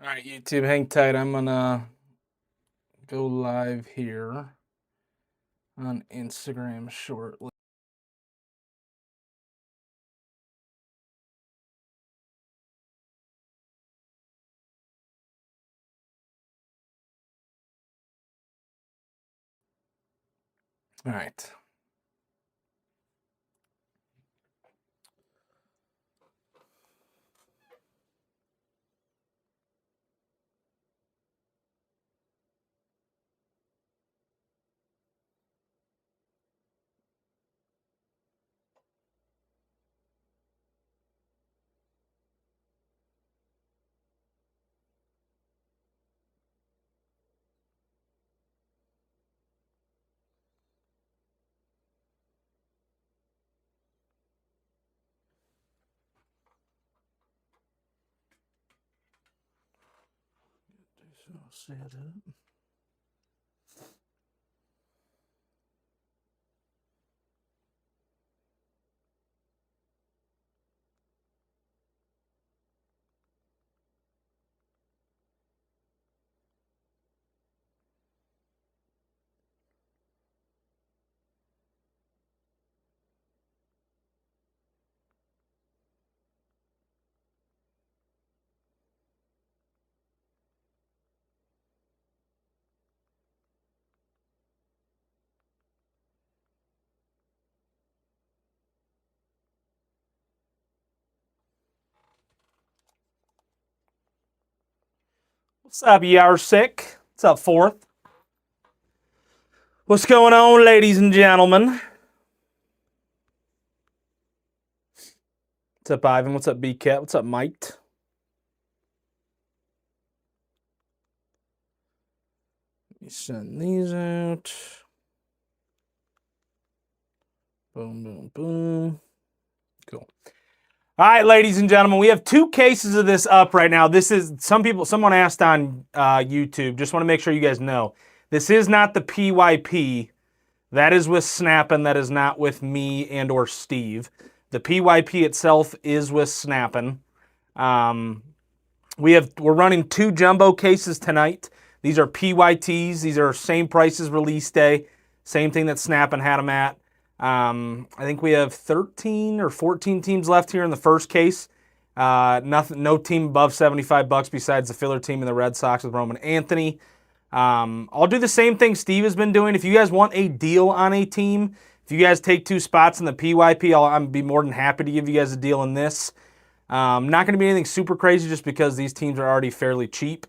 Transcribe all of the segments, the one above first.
All right, YouTube, hang tight. I'm gonna go live here on Instagram shortly. All right. So set up. What's up, Yarsick? What's up, Fourth? What's going on, ladies and gentlemen? What's up, Ivan? What's up, B-Cat? What's up, Mike? Let me send these out. Boom, boom, boom. Cool. All right, ladies and gentlemen, we have 2 cases of this up right now. This is, someone asked on YouTube, just want to make sure you guys know. This is not the PYP. That is with Snappin', that is not with me and or Steve. The PYP itself is with Snappin'. We're running 2 jumbo cases tonight. These are PYTs. These are same prices release day. Same thing that Snappin' had them at. I think we have 13 or 14 teams left here in the first case. No team above $75 besides the filler team and the Red Sox with Roman Anthony. I'll do the same thing Steve has been doing. If you guys want a deal on a team, if you guys take 2 spots in the PYP, I'll be more than happy to give you guys a deal in this. Not going to be anything super crazy just because these teams are already fairly cheap.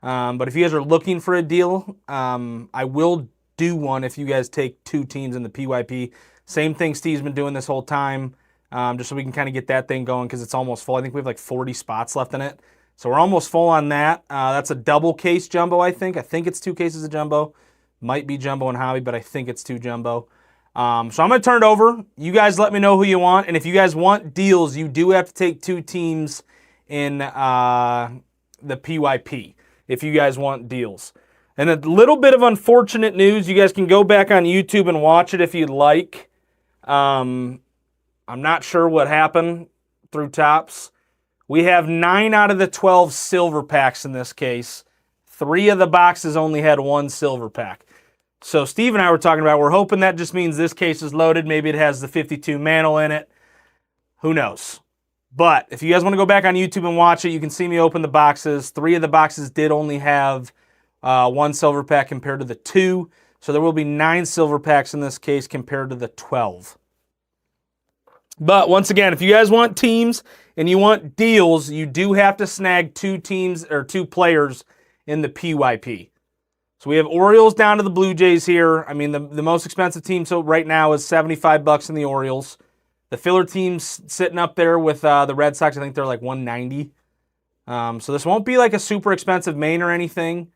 But if you guys are looking for a deal, I will do one if you guys take 2 teams in the PYP. Same thing Steve's been doing this whole time, just so we can kind of get that thing going because it's almost full. I think we have like 40 spots left in it. So we're almost full on that. That's a double case jumbo, I think. I think it's 2 cases of jumbo. Might be jumbo and hobby, but I think it's 2 jumbo. So I'm going to turn it over. You guys let me know who you want. And if you guys want deals, you do have to take 2 teams in the PYP if you guys want deals. And a little bit of unfortunate news. You guys can go back on YouTube and watch it if you'd like. I'm not sure what happened through Topps. We have 9 out of the 12 silver packs in this case. 3 of the boxes only had 1 silver pack. So Steve and I were talking about, we're hoping that just means this case is loaded. Maybe it has the 52 Mantle in it. Who knows? But if you guys want to go back on YouTube and watch it, you can see me open the boxes. 3 of the boxes did only have 1 silver pack compared to the 2. So there will be 9 silver packs in this case compared to the 12. But once again, if you guys want teams and you want deals, you do have to snag 2 teams or 2 players in the PYP. So we have Orioles down to the Blue Jays here. I mean, the most expensive team so right now is $75 in the Orioles. The filler team's sitting up there with the Red Sox. I think they're like $190. So this won't be like a super expensive main or anything.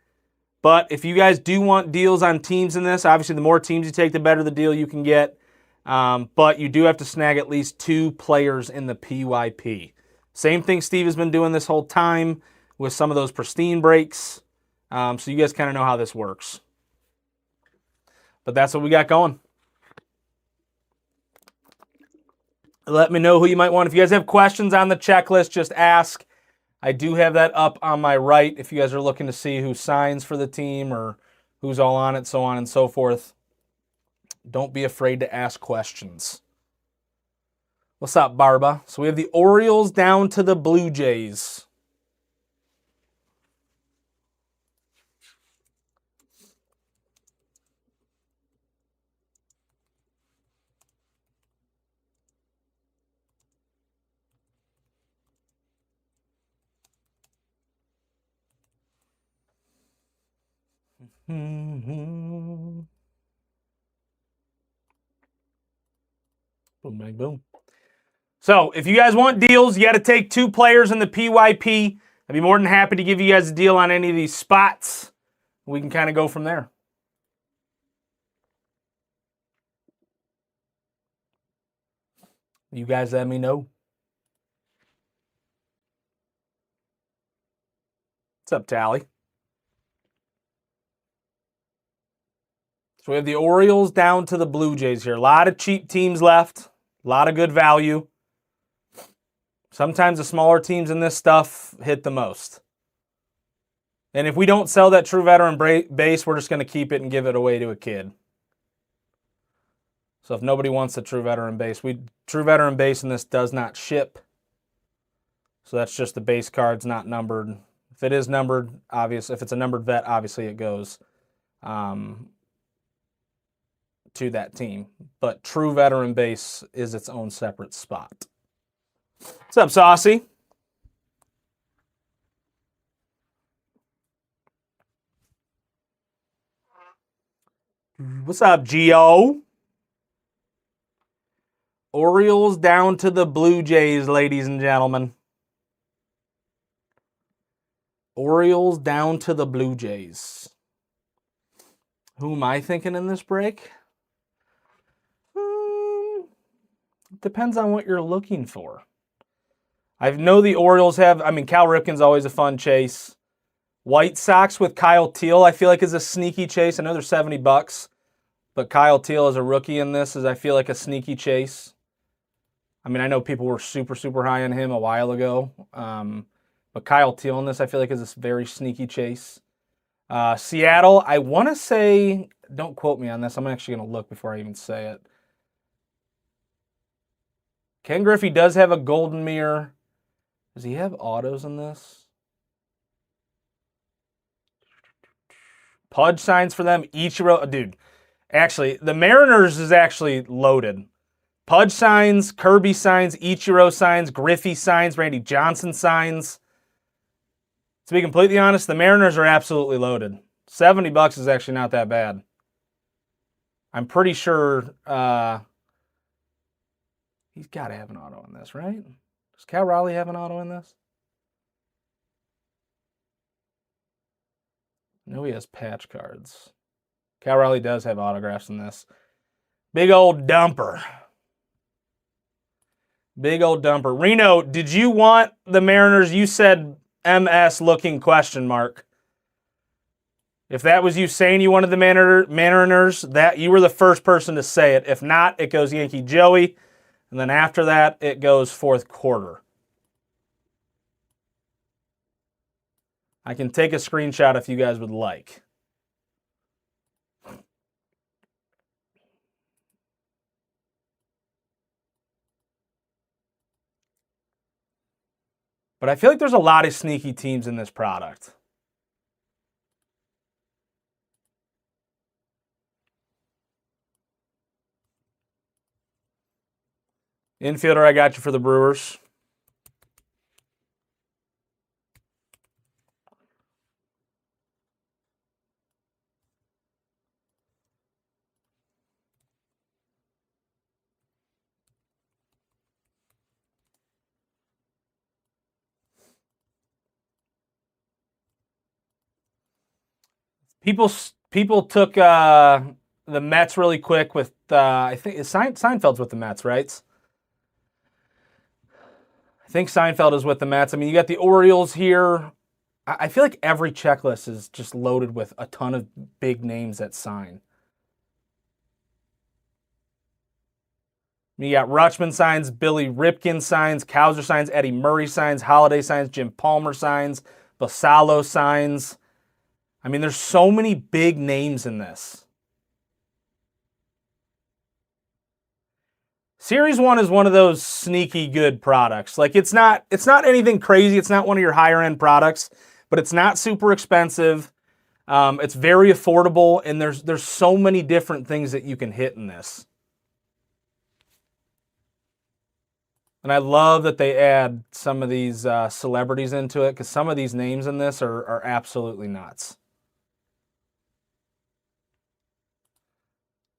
But if you guys do want deals on teams in this, obviously the more teams you take, the better the deal you can get. But you do have to snag at least 2 players in the PYP. Same thing Steve has been doing this whole time with some of those pristine breaks. So you guys kind of know how this works. But that's what we got going. Let me know who you might want. If you guys have questions on the checklist, just ask. I do have that up on my right if you guys are looking to see who signs for the team or who's all on it, so on and so forth. Don't be afraid to ask questions. What's up, Barba? So we have the Orioles down to the Blue Jays. Boom, bang, boom. So if you guys want deals, you got to take 2 players in the PYP. I'd be more than happy to give you guys a deal on any of these spots. We can kind of go from there. You guys let me know. What's up, Tally? So we have the Orioles down to the Blue Jays here. A lot of cheap teams left. A lot of good value. Sometimes the smaller teams in this stuff hit the most. And if we don't sell that true veteran base, we're just going to keep it and give it away to a kid. So if nobody wants the true veteran base, true veteran base in this does not ship. So that's just the base cards not numbered. If it is numbered, obviously, if it's a numbered vet, obviously it goes to that team. But true veteran base is its own separate spot. What's up, Saucy? What's up, Gio? Orioles down to the Blue Jays, ladies and gentlemen. Orioles down to the Blue Jays. Who am I thinking in this break? Depends on what you're looking for. I know the Orioles have, Cal Ripken's always a fun chase. White Sox with Kyle Teel, I feel like is a sneaky chase. I know they're $70, but Kyle Teel as a rookie in this is, I feel like, a sneaky chase. I know people were super, super high on him a while ago. But Kyle Teel in this, I feel like, is a very sneaky chase. Seattle, I want to say, don't quote me on this. I'm actually going to look before I even say it. Ken Griffey does have a golden mirror. Does he have autos in this? Pudge signs for them. Ichiro, dude. Actually, the Mariners is actually loaded. Pudge signs, Kirby signs, Ichiro signs, Griffey signs, Randy Johnson signs. To be completely honest, the Mariners are absolutely loaded. $70 is actually not that bad. I'm pretty sure he's got to have an auto in this, right? Does Cal Raleigh have an auto in this? No, he has patch cards. Cal Raleigh does have autographs in this. Big old dumper. Big old dumper. Reno, did you want the Mariners? You said MS looking question mark. If that was you saying you wanted the Mariners, that you were the first person to say it. If not, it goes Yankee Joey. And then after that, it goes fourth quarter. I can take a screenshot if you guys would like. But I feel like there's a lot of sneaky teams in this product. Infielder, I got you for the Brewers. People took the Mets really quick with, I think Seinfeld's with the Mets, right? I think Seinfeld is with the Mets. You got the Orioles here. I feel like every checklist is just loaded with a ton of big names that sign. You got Rutschman signs, Billy Ripken signs, Kowser signs, Eddie Murray signs, Holiday signs, Jim Palmer signs, Basalo signs. I mean, there's so many big names in this. Series 1 is one of those sneaky good products. Like it's not anything crazy. It's not one of your higher end products, but it's not super expensive. It's very affordable, and there's so many different things that you can hit in this. And I love that they add some of these celebrities into it, because some of these names in this are absolutely nuts.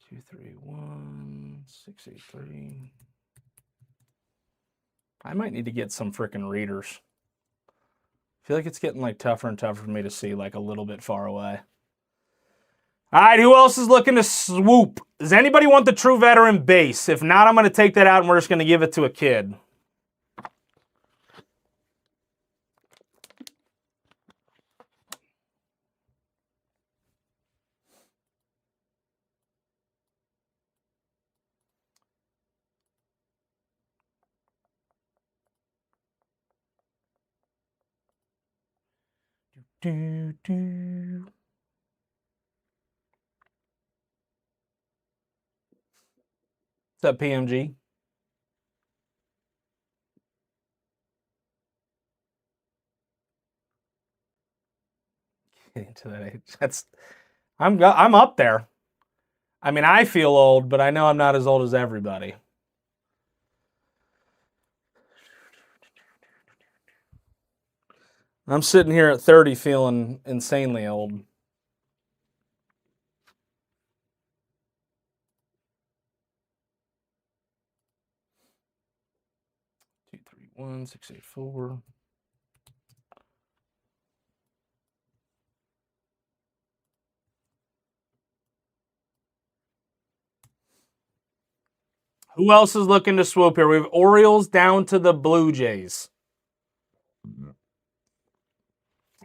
231 683. I might need to get some freaking readers. I feel like it's getting like tougher and tougher for me to see like a little bit far away. All right, who else is looking to swoop? Does anybody want the True Veteran base? If not, I'm going to take that out and we're just going to give it to a kid. What's up, PMG? Getting to that age. I'm up there. I mean, I feel old, but I know I'm not as old as everybody. I'm sitting here at 30 feeling insanely old. 231 684. Who else is looking to swoop here? We have Orioles down to the Blue Jays.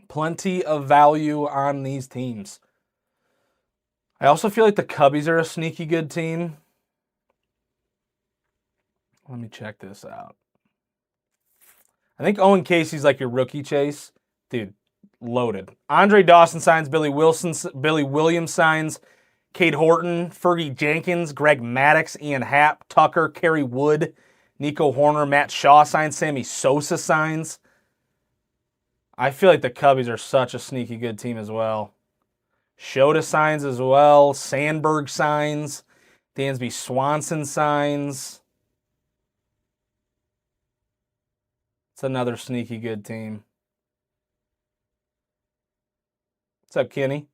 Plenty of value on these teams. I also feel like the Cubbies are a sneaky good team. Let me check this out. I think Owen Casey's like your rookie chase. Dude, loaded. Andre Dawson signs, Billy Williams signs, Cade Horton, Fergie Jenkins, Greg Maddux, Ian Happ, Tucker, Kerry Wood, Nico Horner, Matt Shaw signs, Sammy Sosa signs. I feel like the Cubbies are such a sneaky good team as well. Shota signs as well. Sandberg signs. Dansby Swanson signs. It's another sneaky good team. What's up, Kenny?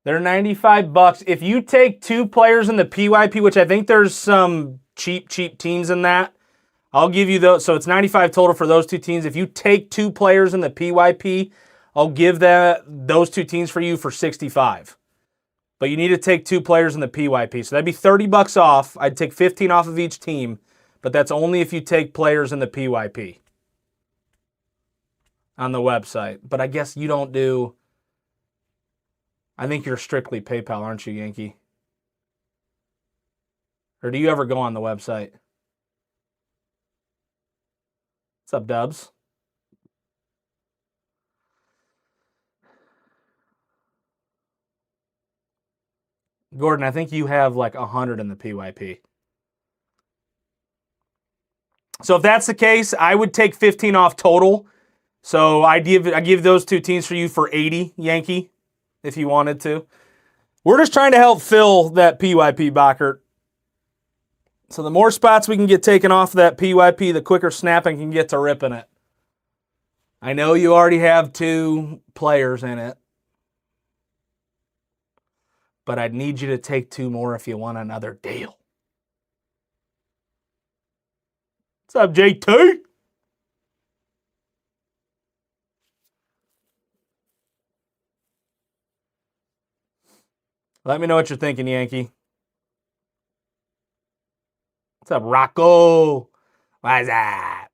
They're $95. If you take two players in the PYP, which I think there's some cheap teams in that, I'll give you those. So it's 95 total for those two teams. If you take two players in the PYP, I'll give those two teams for you for 65. But you need to take two players in the PYP. So that'd be $30 off. I'd take 15 off of each team, but that's only if you take players in the PYP on the website. But I guess you don't do... I think you're strictly PayPal, aren't you, Yankee? Or do you ever go on the website? What's up, Dubs? Gordon, I think you have like 100 in the PYP. So if that's the case, I would take 15 off total. So I give those two teams for you for 80, Yankee, if you wanted to. We're just trying to help fill that PYP, Bockert. So the more spots we can get taken off that PYP, the quicker Snapping can get to ripping it. I know you already have two players in it, but I'd need you to take two more if you want another deal. What's up, JT? Let me know what you're thinking, Yankee. What's up, Rocco? What's up?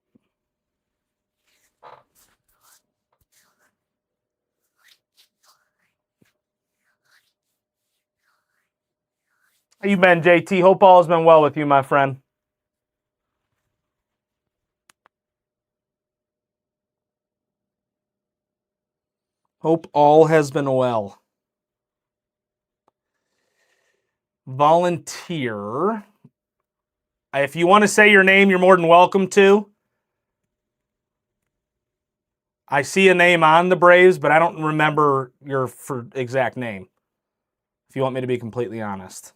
How you been, JT? Hope all has been well with you, my friend. Hope all has been well. Volunteer. If you want to say your name, you're more than welcome to. I see a name on the Braves, but I don't remember your exact name, if you want me to be completely honest.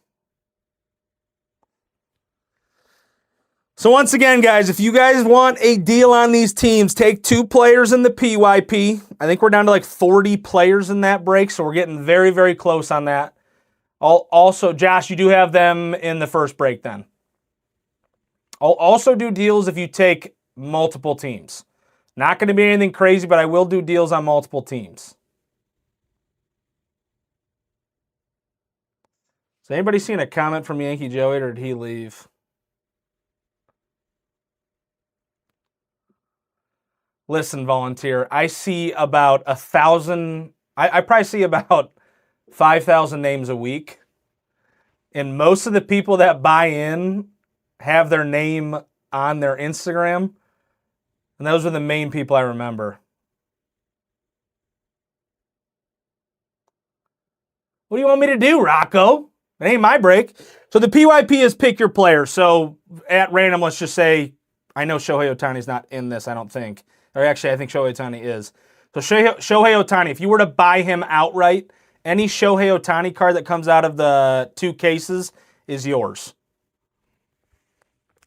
So once again, guys, if you guys want a deal on these teams, take 2 players in the PYP. I think we're down to like 40 players in that break, so we're getting very, very close on that. Also, Josh, you do have them in the first break then. I'll also do deals if you take multiple teams. Not going to be anything crazy, but I will do deals on multiple teams. Has anybody seen a comment from Yankee Joey, or did he leave? Listen, Volunteer, I see about 1,000. I probably see about 5,000 names a week. And most of the people that buy in have their name on their Instagram. And those are the main people I remember. What do you want me to do, Rocco? It ain't my break. So the PYP is pick your player. So at random, let's just say, I know Shohei Ohtani's not in this, I don't think. Or actually, I think Shohei Ohtani is. So Shohei Ohtani, if you were to buy him outright, any Shohei Ohtani card that comes out of the 2 cases is yours.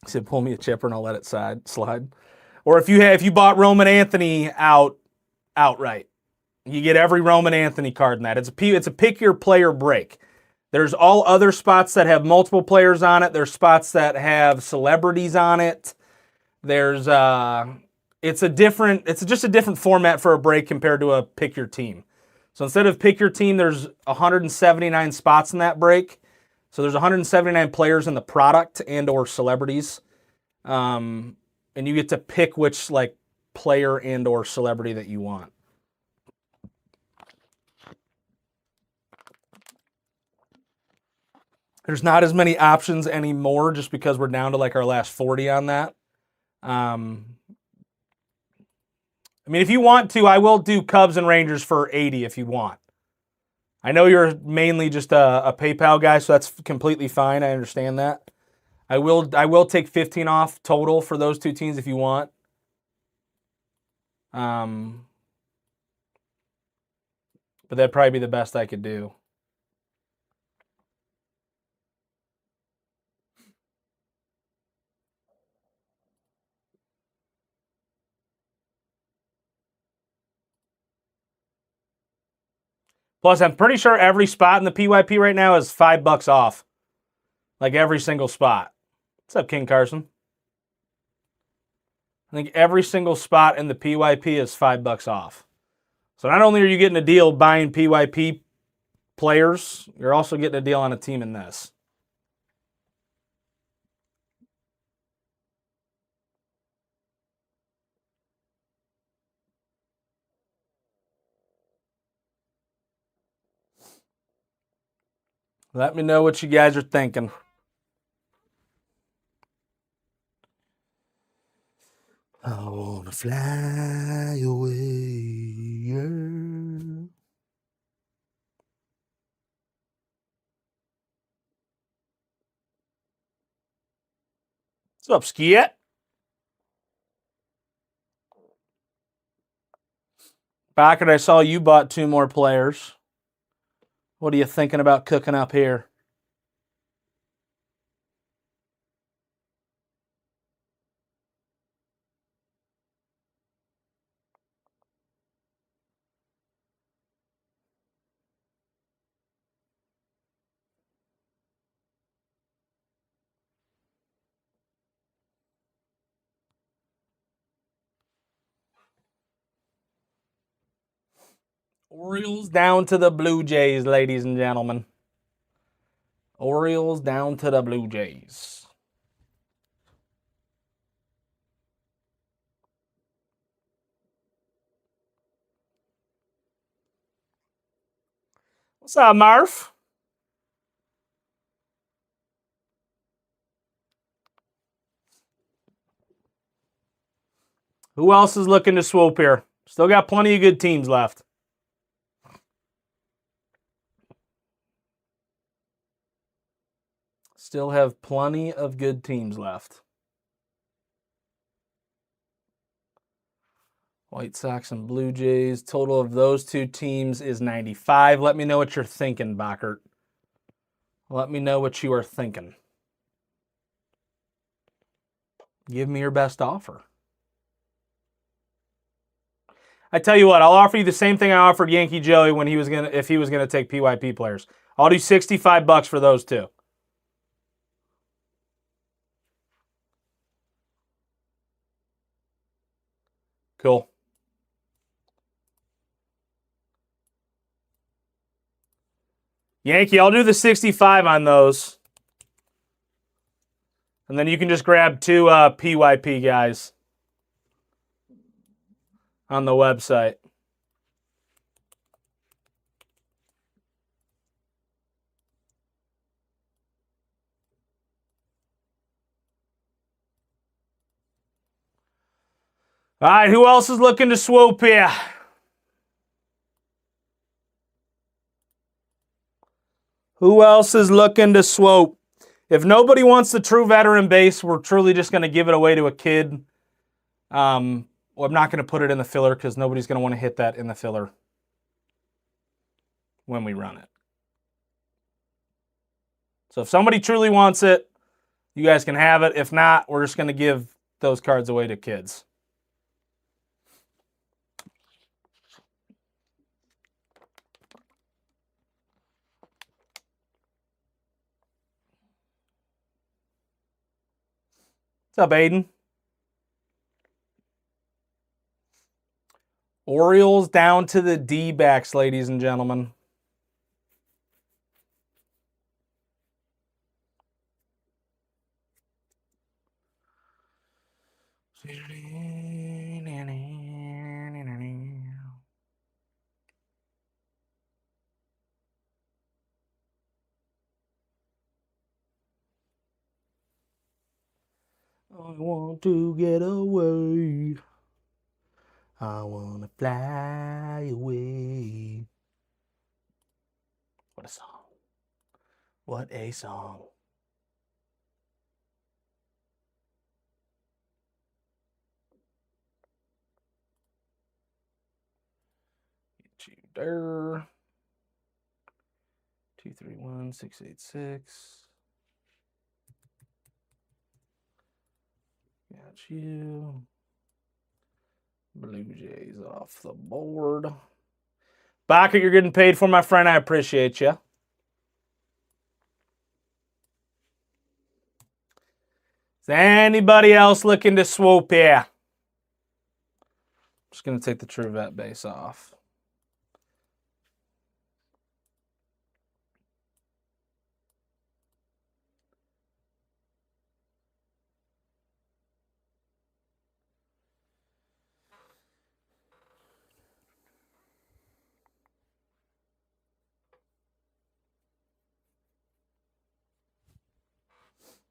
He said, pull me a chipper and I'll let it slide. Or if you bought Roman Anthony outright, you get every Roman Anthony card in that. It's a pick your player break. There's all other spots that have multiple players on it. There's spots that have celebrities on it. There's it's just a different format for a break compared to a pick your team. So instead of pick your team, there's 179 spots in that break. So there's 179 players in the product and or celebrities. And you get to pick which like player and or celebrity that you want. There's not as many options anymore just because we're down to like our last 40 on that. I mean, if you want to, I will do Cubs and Rangers for 80 if you want. I know you're mainly just a PayPal guy, so that's completely fine. I understand that. I will take 15 off total for those 2 teams if you want. But that'd probably be the best I could do. Plus, I'm pretty sure every spot in the PYP right now is $5 off. Like every single spot. What's up, King Carson? I think every single spot in the PYP is $5 off. So not only are you getting a deal buying PYP players, you're also getting a deal on a team in this. Let me know what you guys are thinking. I wanna fly away. Yeah. What's up, Skiet? Backert, I saw you bought 2 more players. What are you thinking about cooking up here? Orioles down to the Blue Jays, ladies and gentlemen. Orioles down to the Blue Jays. What's up, Murph? Who else is looking to swoop here? Still got plenty of good teams left. Still have plenty of good teams left. White Sox and Blue Jays. Total of those two teams is 95. Let me know what you're thinking, Bockert. Let me know what you are thinking. Give me your best offer. I tell you what, I'll offer you the same thing I offered Yankee Joey when if he was gonna take PYP players. I'll do $65 for those two. Cool. Yankee, I'll do the 65 on those. And then you can just grab two PYP guys on the website. All right, who else is looking to swoop here? Who else is looking to swoop? If nobody wants the true veteran base, we're truly just going to give it away to a kid. Well, I'm not going to put it in the filler because nobody's going to want to hit that in the filler when we run it. So if somebody truly wants it, you guys can have it. If not, we're just going to give those cards away to kids. What's up, Aiden? Orioles down to the D-backs, ladies and gentlemen. I want to get away. I want to fly away. What a song. What a song. Get you there. 231-686. Got you. Blue Jays off the board. Backer, you're getting paid for, my friend. I appreciate you. Is anybody else looking to swoop here? I'm just going to take the True Vet base off.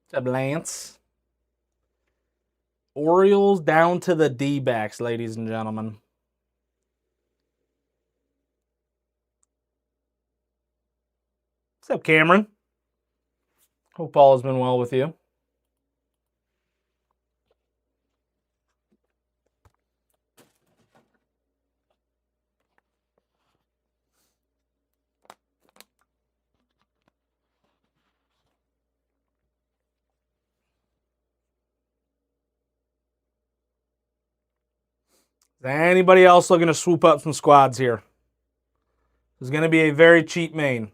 What's up, Lance? Orioles down to the D-backs, ladies and gentlemen. What's up, Cameron? Hope all has been well with you. Is anybody else looking to swoop up some squads here? This is going to be a very cheap main.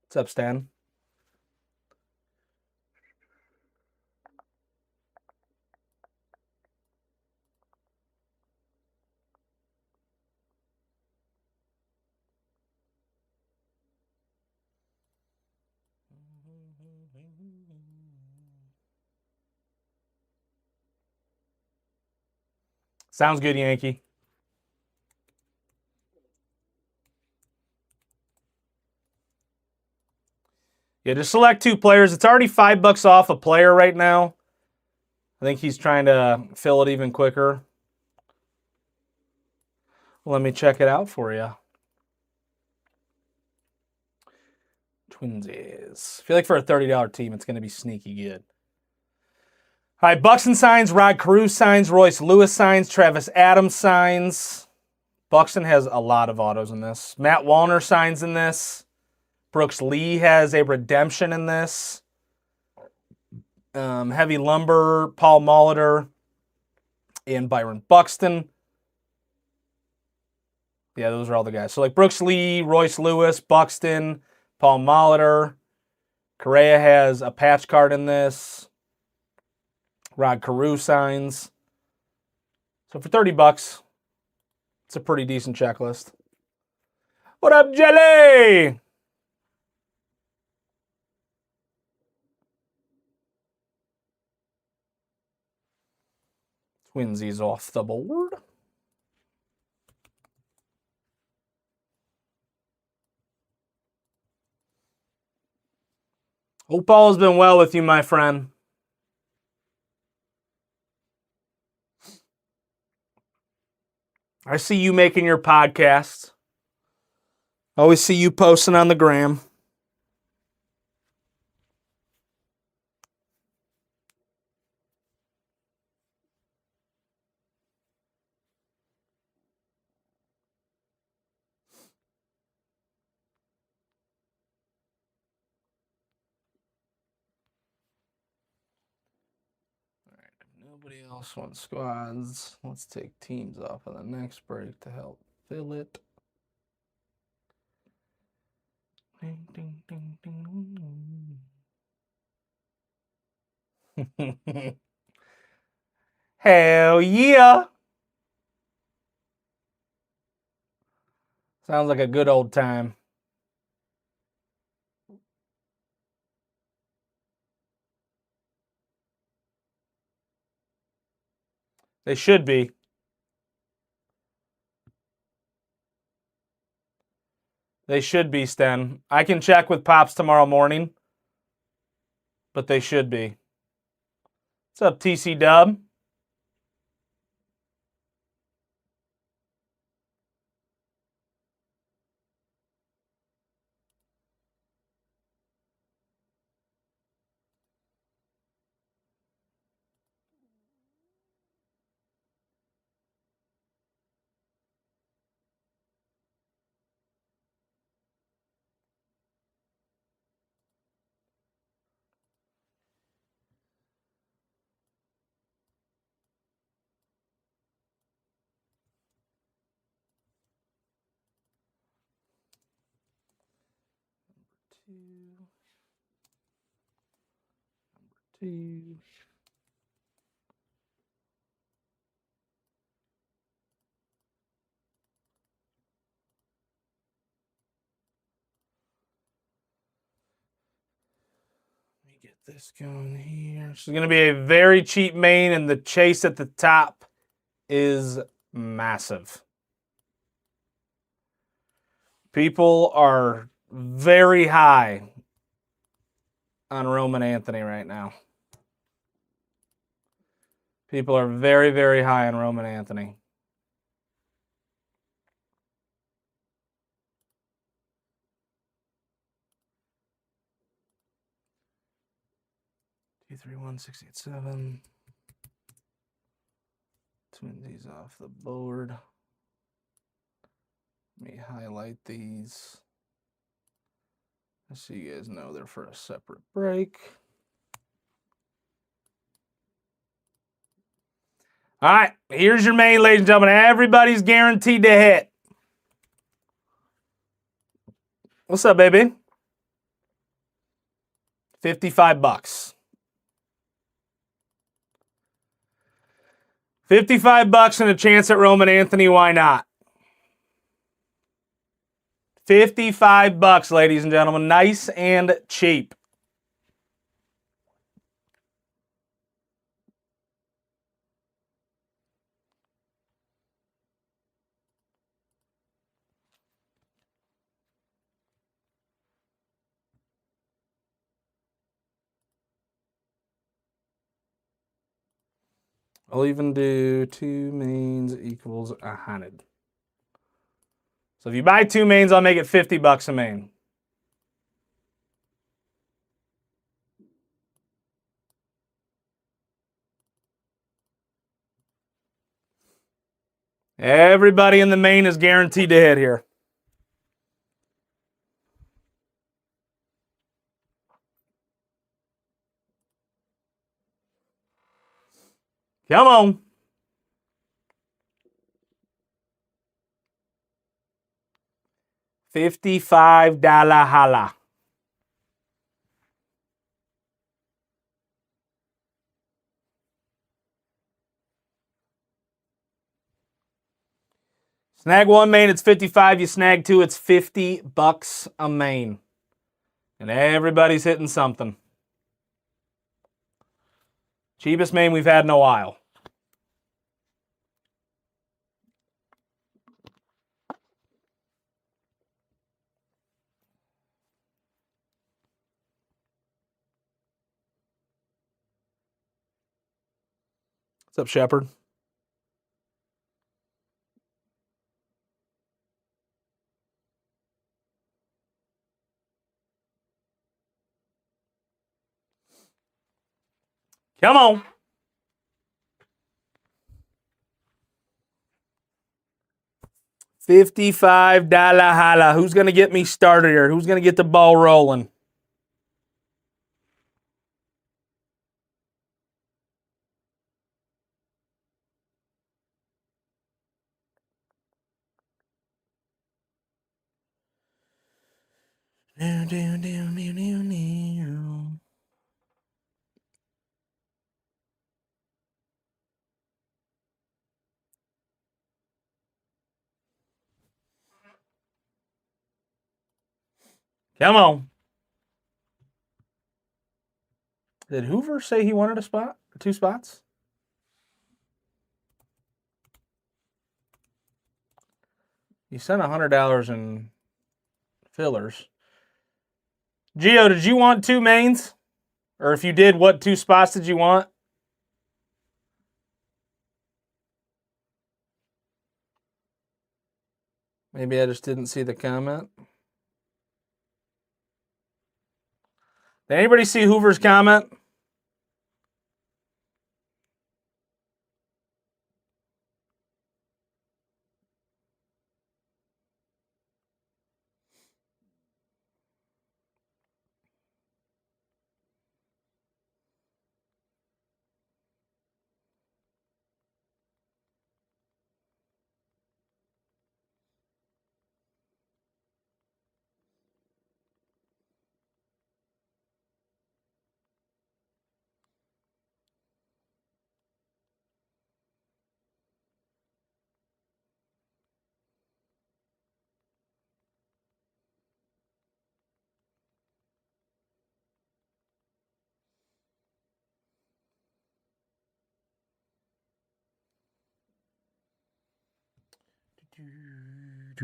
What's up, Stan? Sounds good, Yankee. Yeah, just select 2 players. It's already $5 off a player right now. I think he's trying to fill it even quicker. Let me check it out for you. Twinsies. I feel like for a $30 team, it's going to be sneaky good. All right, Buxton signs, Rod Carew signs, Royce Lewis signs, Travis Adams signs. Buxton has a lot of autos in this. Matt Wallner signs in this. Brooks Lee has a redemption in this. Heavy Lumber, Paul Molitor, and Byron Buxton. Yeah, those are all the guys. So like Brooks Lee, Royce Lewis, Buxton, Paul Molitor. Correa has a patch card in this. Rod Carew signs. So for $30, it's a pretty decent checklist. What up, Jelly? Twinsies off the board. Hope all has been well with you, my friend. I see you making your podcast. Always see you posting on the gram. All right, if nobody else wants squads, let's take teams off of the next break to help fill it. Ding, ding, ding, ding. Hell yeah. Sounds like a good old time. They should be. They should be, Sten. I can check with Pops tomorrow morning, but they should be. What's up, TC Dub? Number two. Let me get this going here. This is going to be a very cheap main, and the chase at the top is massive. People are very high on Roman Anthony right now. People are very, very high on Roman Anthony. T31-687. Twinsies off the board. Let me highlight these. So you guys know they're for a separate break. All right, here's your main, ladies and gentlemen. Everybody's guaranteed to hit. What's up, baby? $55. $55 and a chance at Roman Anthony. Why not? $55, ladies and gentlemen. Nice and cheap. I'll even do 2 mains equals 100. So if you buy 2 mains, I'll make it $50 a main. Everybody in the main is guaranteed to hit here. Come on. $55 holla. Snag 1 main, it's 55. You snag 2, it's $50 a main. And everybody's hitting something. Cheapest main we've had in a while. What's up, Shepard? Come on. $55 holla. Who's going to get me started here? Who's going to get the ball rolling? Come on. Did Hoover say he wanted a spot? 2 spots? He sent $100 in fillers. Gio, did you want 2 mains? Or if you did, what 2 spots did you want? Maybe I just didn't see the comment. Did anybody see Hoover's comment?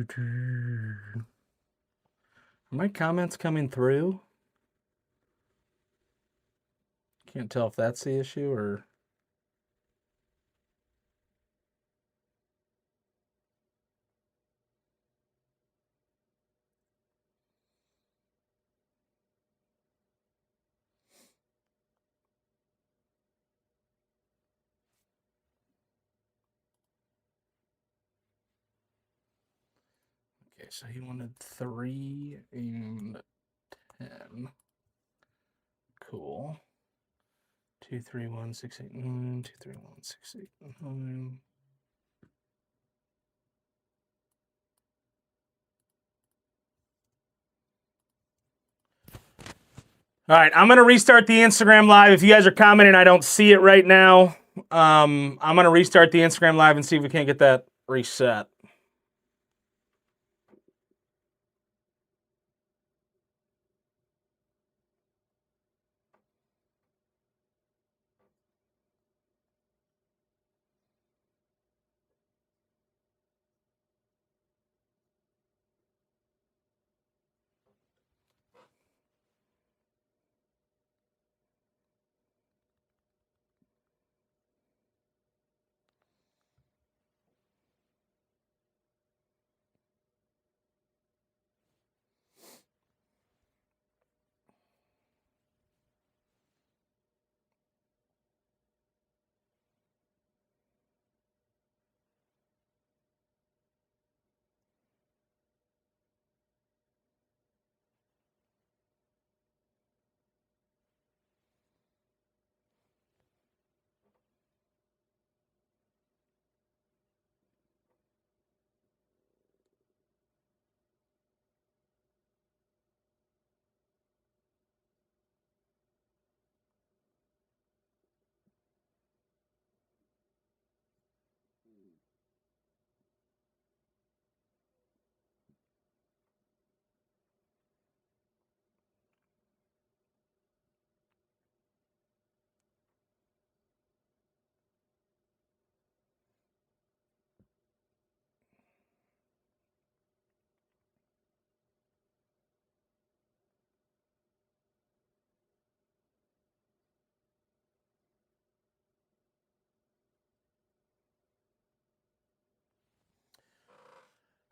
Are my comments coming through? Can't tell if that's the issue or... Okay, so he wanted 3 and 10. Cool. 2, 3, 1, 6, 8, 9. 2, 3, 1, 6, 8, 9. All right, I'm going to restart the Instagram Live. If you guys are commenting, I don't see it right now. I'm going to restart the Instagram Live and see if we can't get that reset.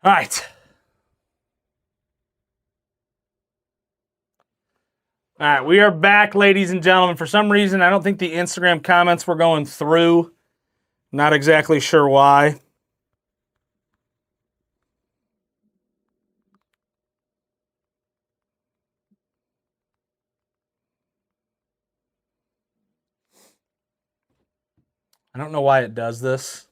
All right. All right, we are back, ladies and gentlemen. For some reason, I don't think the Instagram comments were going through. Not exactly sure why. I don't know why it does this.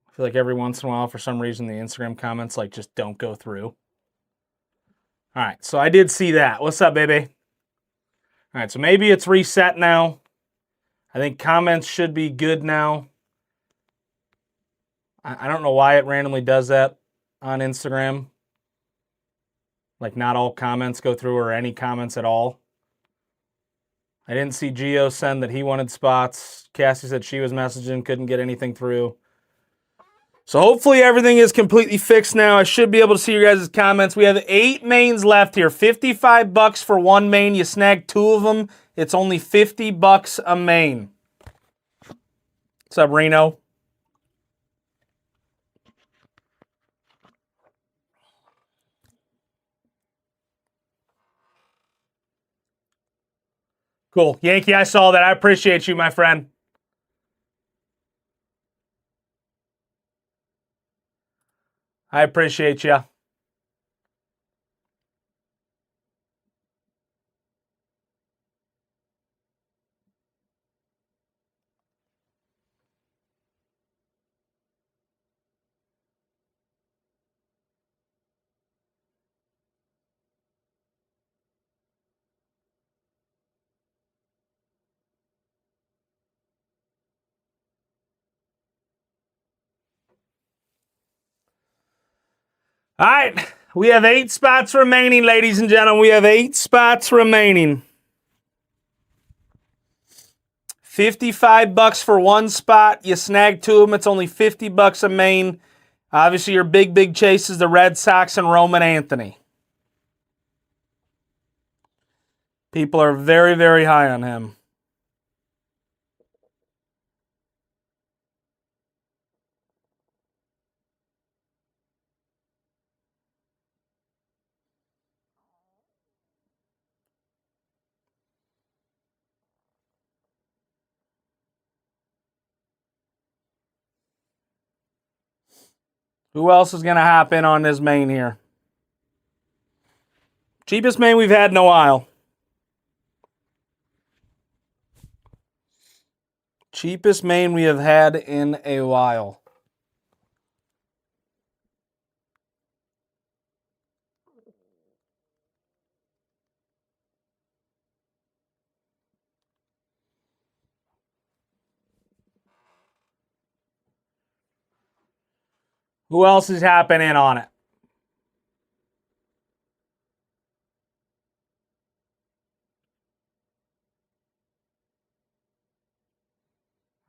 I feel like every once in a while, for some reason, the Instagram comments like just don't go through. All right, so I did see that. What's up, baby? All right, so maybe it's reset now. I think comments should be good now. I don't know why it randomly does that on Instagram. Like, not all comments go through or any comments at all. I didn't see Gio send that he wanted spots. Cassie said she was messaging, couldn't get anything through. So hopefully everything is completely fixed now. I should be able to see your guys' comments. We have 8 mains left here. $55 for one main. You snag 2 of them. It's only $50 a main. What's up, Reno? Cool. Yankee, I saw that. I appreciate you, my friend. I appreciate you. All right. We have 8 spots remaining, ladies and gentlemen. We have 8 spots remaining. $55 for one spot. You snag 2 of them. It's only $50 a main. Obviously, your big chase is the Red Sox and Roman Anthony. People are very, very high on him. Who else is going to hop in on this main here? Cheapest main we've had in a while. Cheapest main we have had in a while. Who else is hopping in on it?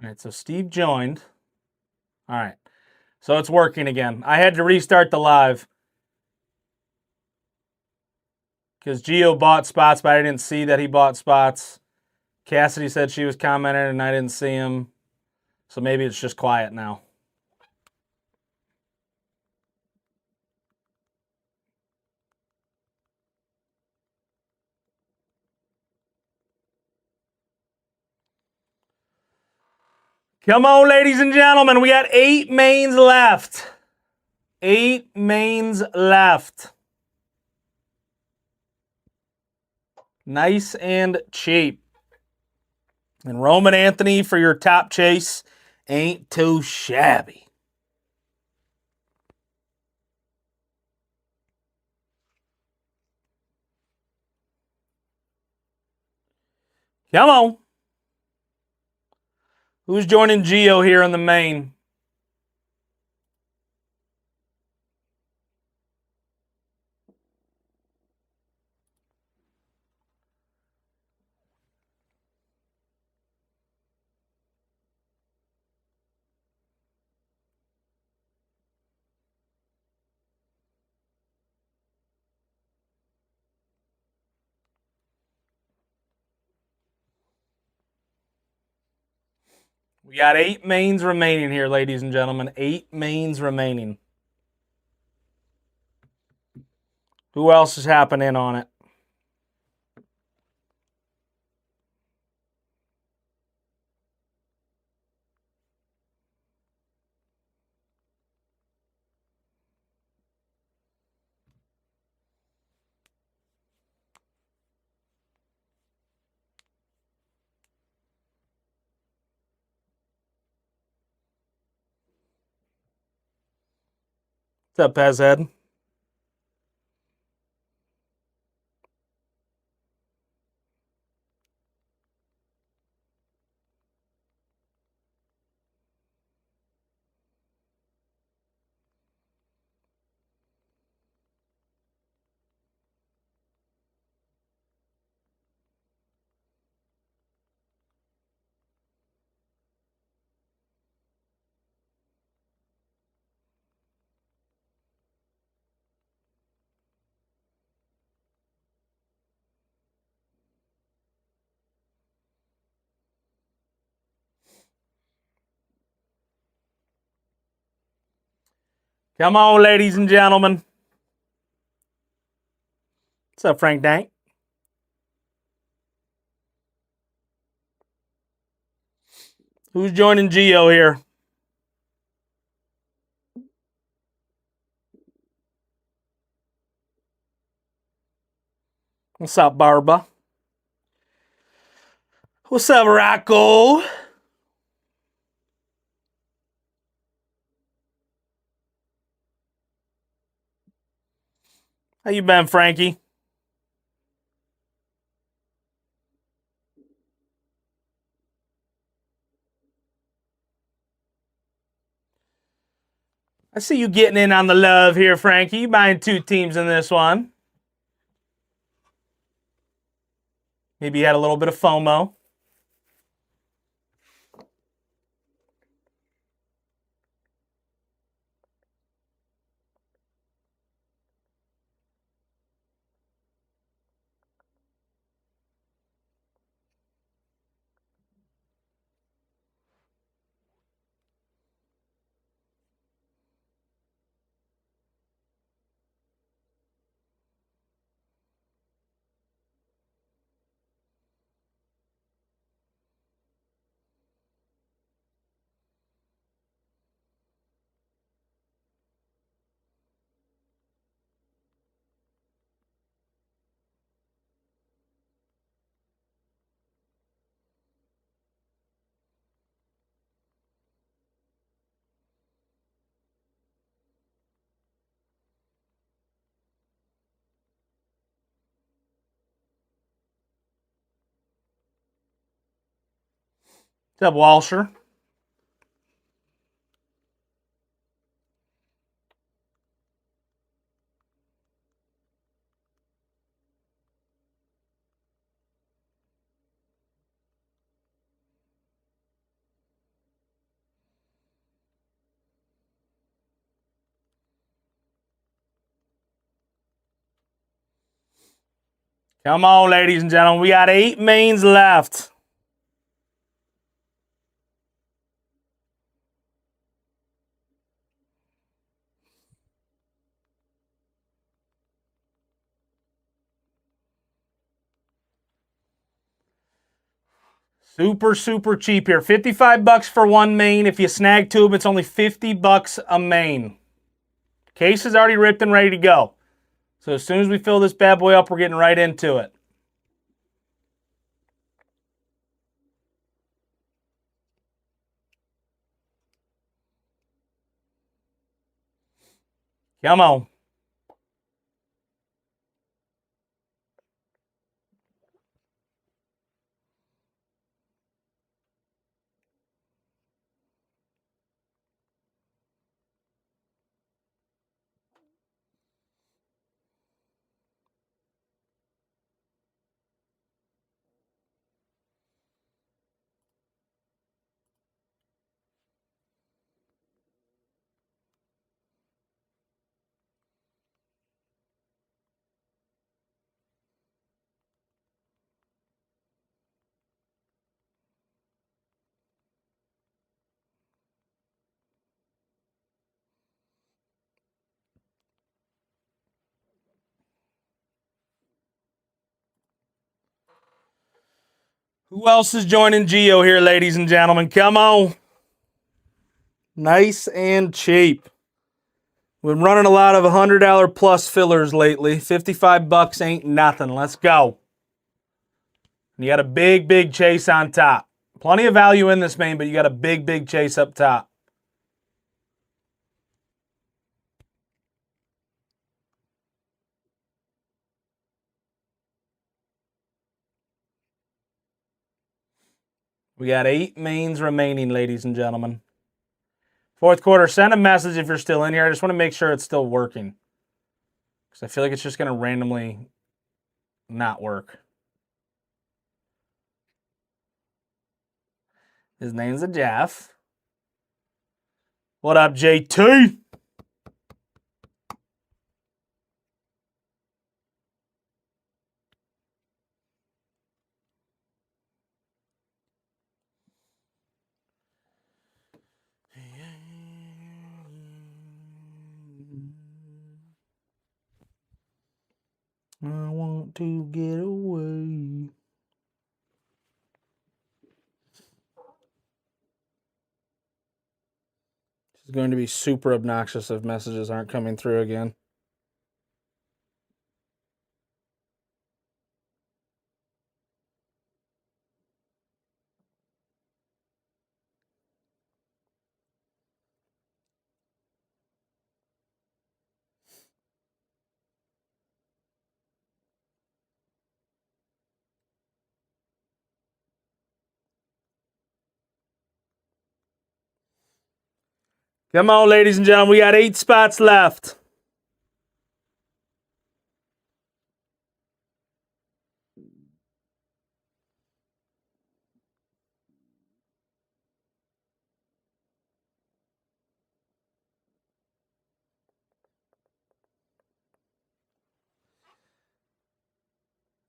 All right, so Steve joined. All right, so it's working again. I had to restart the live because Gio bought spots, but I didn't see that he bought spots. Cassidy said she was commenting and I didn't see him. So maybe it's just quiet now. Come on, ladies and gentlemen. We got 8 mains left. 8 mains left. Nice and cheap. And Roman Anthony for your top chase ain't too shabby. Come on. Who's joining Gio here in the main? We got 8 mains remaining here, ladies and gentlemen. 8 mains remaining. Who else is happening on it? What's up, Pezhead? Come on, ladies and gentlemen. What's up, Frank Dank? Who's joining Geo here? What's up, Barba? What's up, Rocco? How you been, Frankie? I see you getting in on the love here, Frankie. You buying 2 teams in this one. Maybe you had a little bit of FOMO. What's up, Walsher? Come on, ladies and gentlemen. We got 8 mains left. Super, super cheap here. $55 for 1 main. If you snag 2 of them, it's only $50 a main. Case is already ripped and ready to go. So as soon as we fill this bad boy up, we're getting right into it. Come on. Who else is joining Geo here, ladies and gentlemen? Come on. Nice and cheap. We've been running a lot of $100 plus fillers lately. 55 bucks ain't nothing. Let's go. And you got a big, big chase on top. Plenty of value in this main, but you got a big, big chase up top. We got 8 mains remaining, ladies and gentlemen. Fourth quarter, send a message if you're still in here. I just want to make sure it's still working. Because I feel like it's just going to randomly not work. His name's Jeff. What up, JT? I want to get away. This is going to be super obnoxious if messages aren't coming through again. Come on, ladies and gentlemen. We got 8 spots left.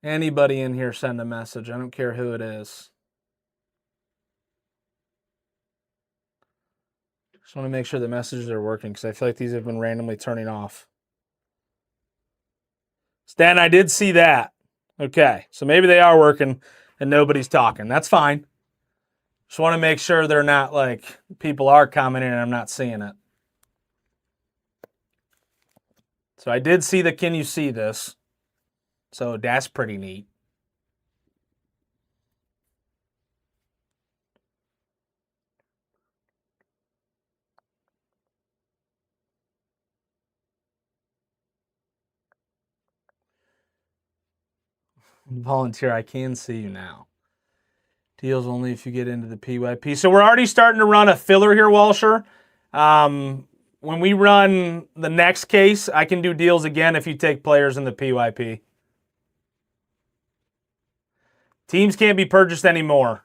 Anybody in here send a message. I don't care who it is. Just want to make sure the messages are working because I feel like these have been randomly turning off. Stan, I did see that. Okay, so maybe they are working and nobody's talking. That's fine. Just want to make sure they're not like people are commenting and I'm not seeing it. So I did see the can you see this? So that's pretty neat. Volunteer, I can see you now. Deals only if you get into the PYP. So we're already starting to run a filler here, Walsher. When we run the next case, I can do deals again if you take players in the PYP. Teams can't be purchased anymore.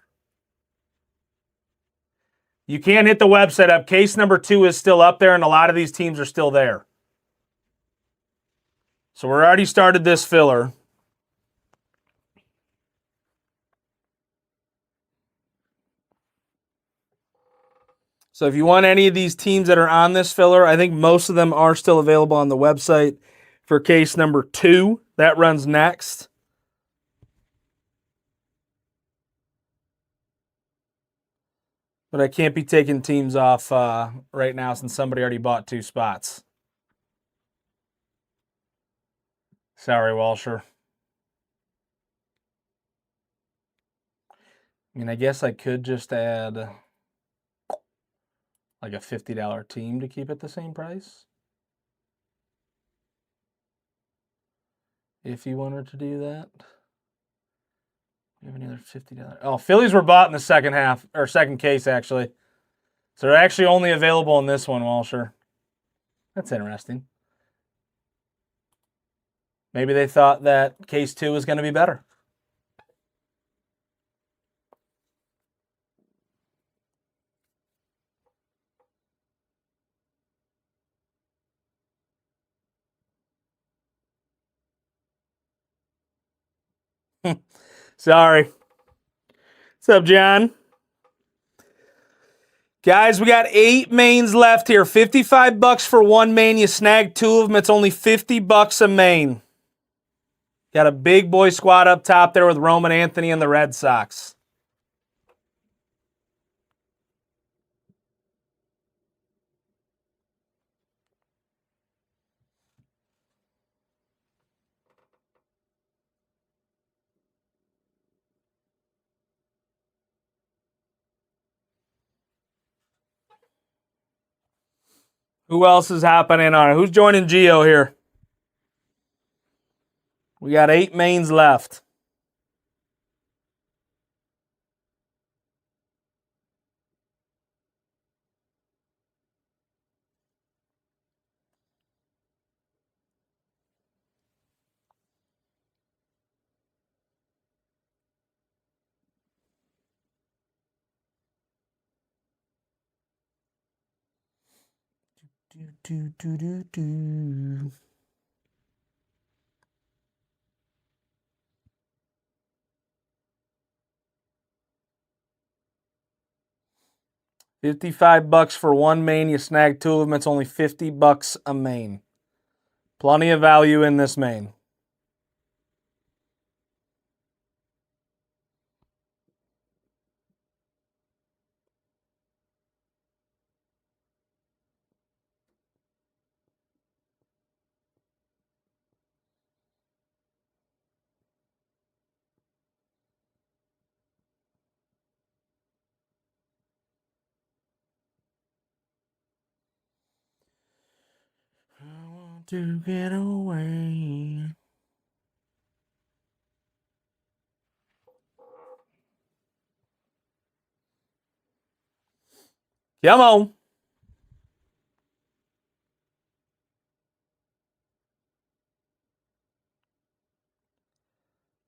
You can't hit the website up. Case number 2 is still up there, and a lot of these teams are still there. So we're already started this filler. So if you want any of these teams that are on this filler, I think most of them are still available on the website for case number 2. That runs next. But I can't be taking teams off right now since somebody already bought 2 spots. Sorry, Walsher. I mean, I guess I could just add like a $50 team to keep it the same price. If you wanted to do that. We have any other $50? Oh, Phillies were bought in the second half, or second case, actually. So they're actually only available in this one, Walsher. That's interesting. Maybe they thought that case 2 was going to be better. Sorry. What's up, John? Guys, we got 8 mains left here. 55 bucks for one main. You snag 2 of them. It's only 50 bucks a main. Got a big boy squad up top there with Roman Anthony and the Red Sox. Who else is happening on it? Who's joining Geo here? We got 8 mains left. Do. 55 bucks for one main. You snag 2 of them. It's only 50 bucks a main. Plenty of value in this main. I want to get away. Come on.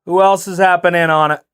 Who else is happening on it?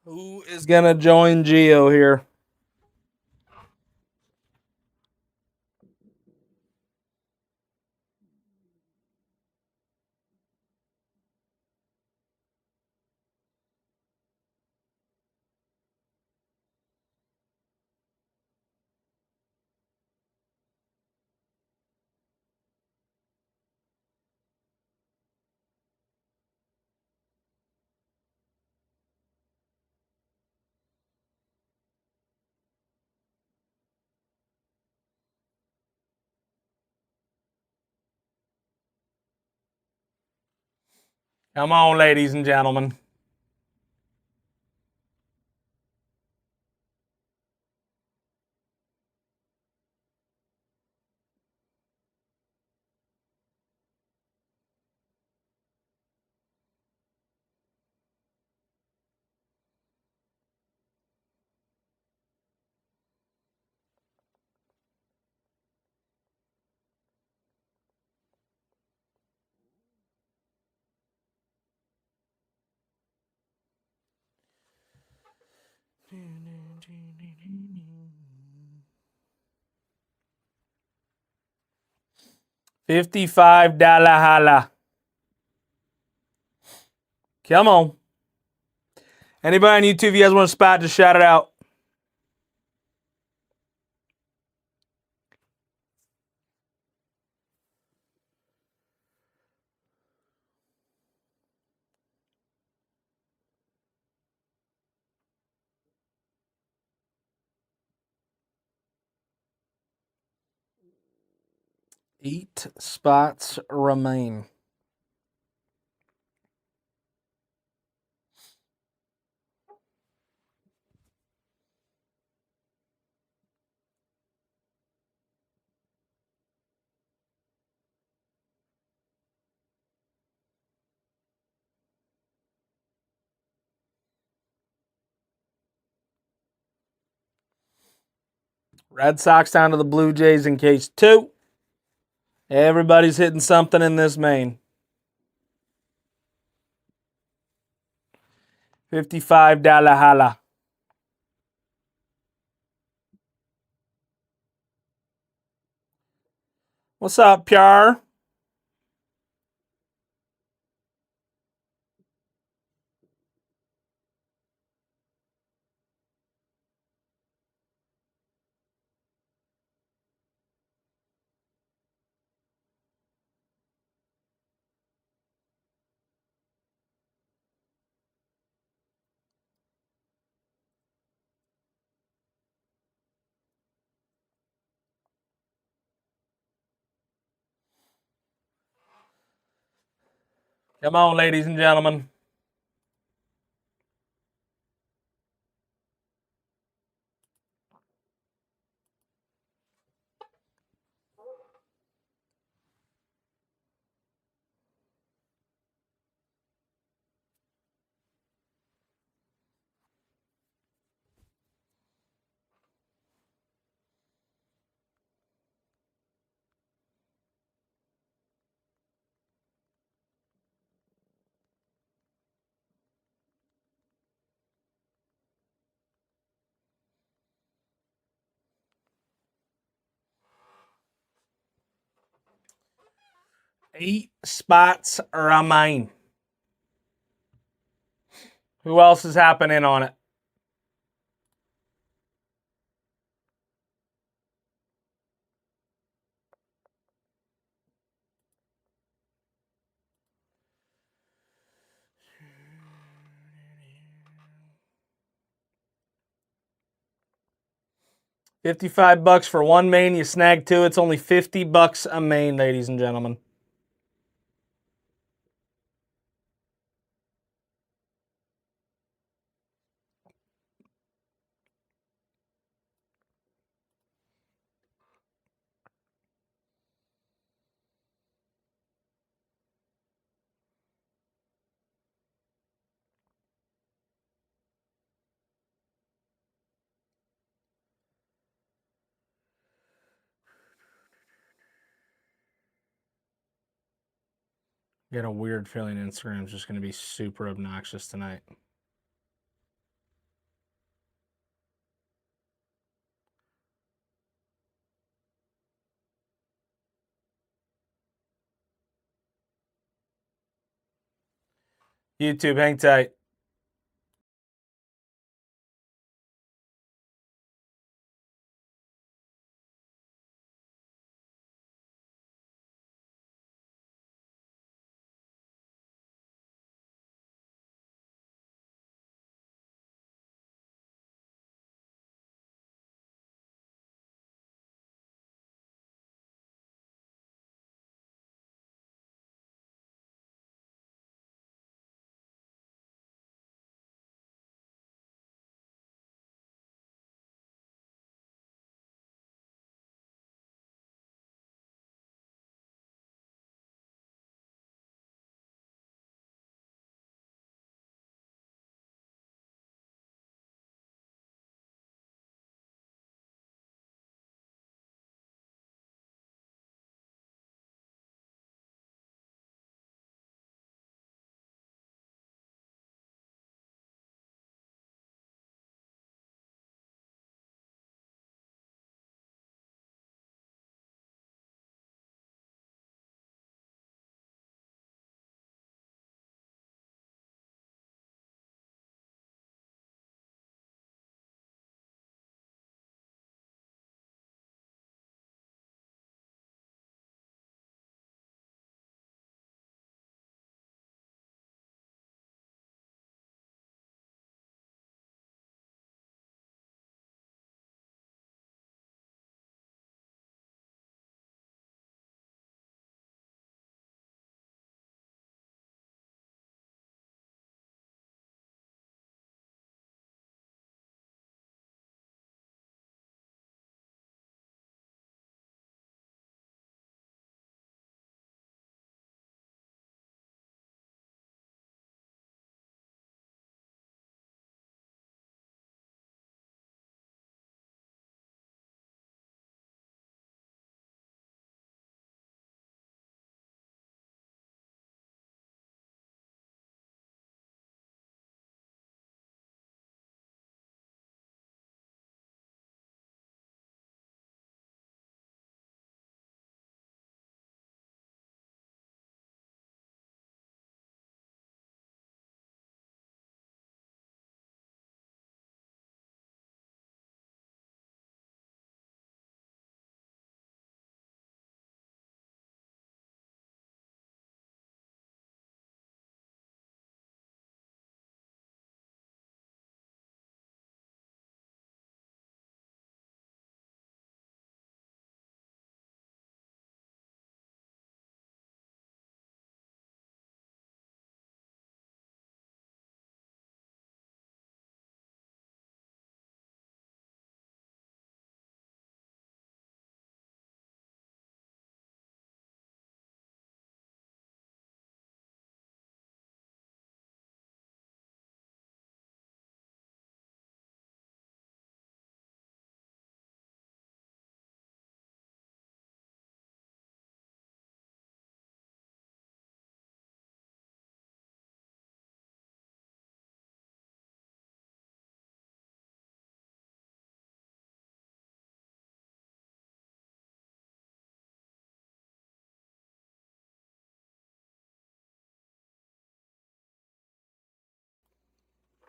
Who is going to join Geo here? Come on, ladies and gentlemen. $55 holla. Come on. Anybody on YouTube, if you guys want to spot, just shout it out. Eight spots remain. Red Sox down to the Blue Jays in case 2. Everybody's hitting something in this main. $55 holla. What's up, Pierre? Come on, ladies and gentlemen. Eight spots remain. Who else is happening on it? $55 for one main. You snag two. It's only $50 a main, ladies and gentlemen. I get a weird feeling Instagram's just going to be super obnoxious tonight. YouTube, hang tight.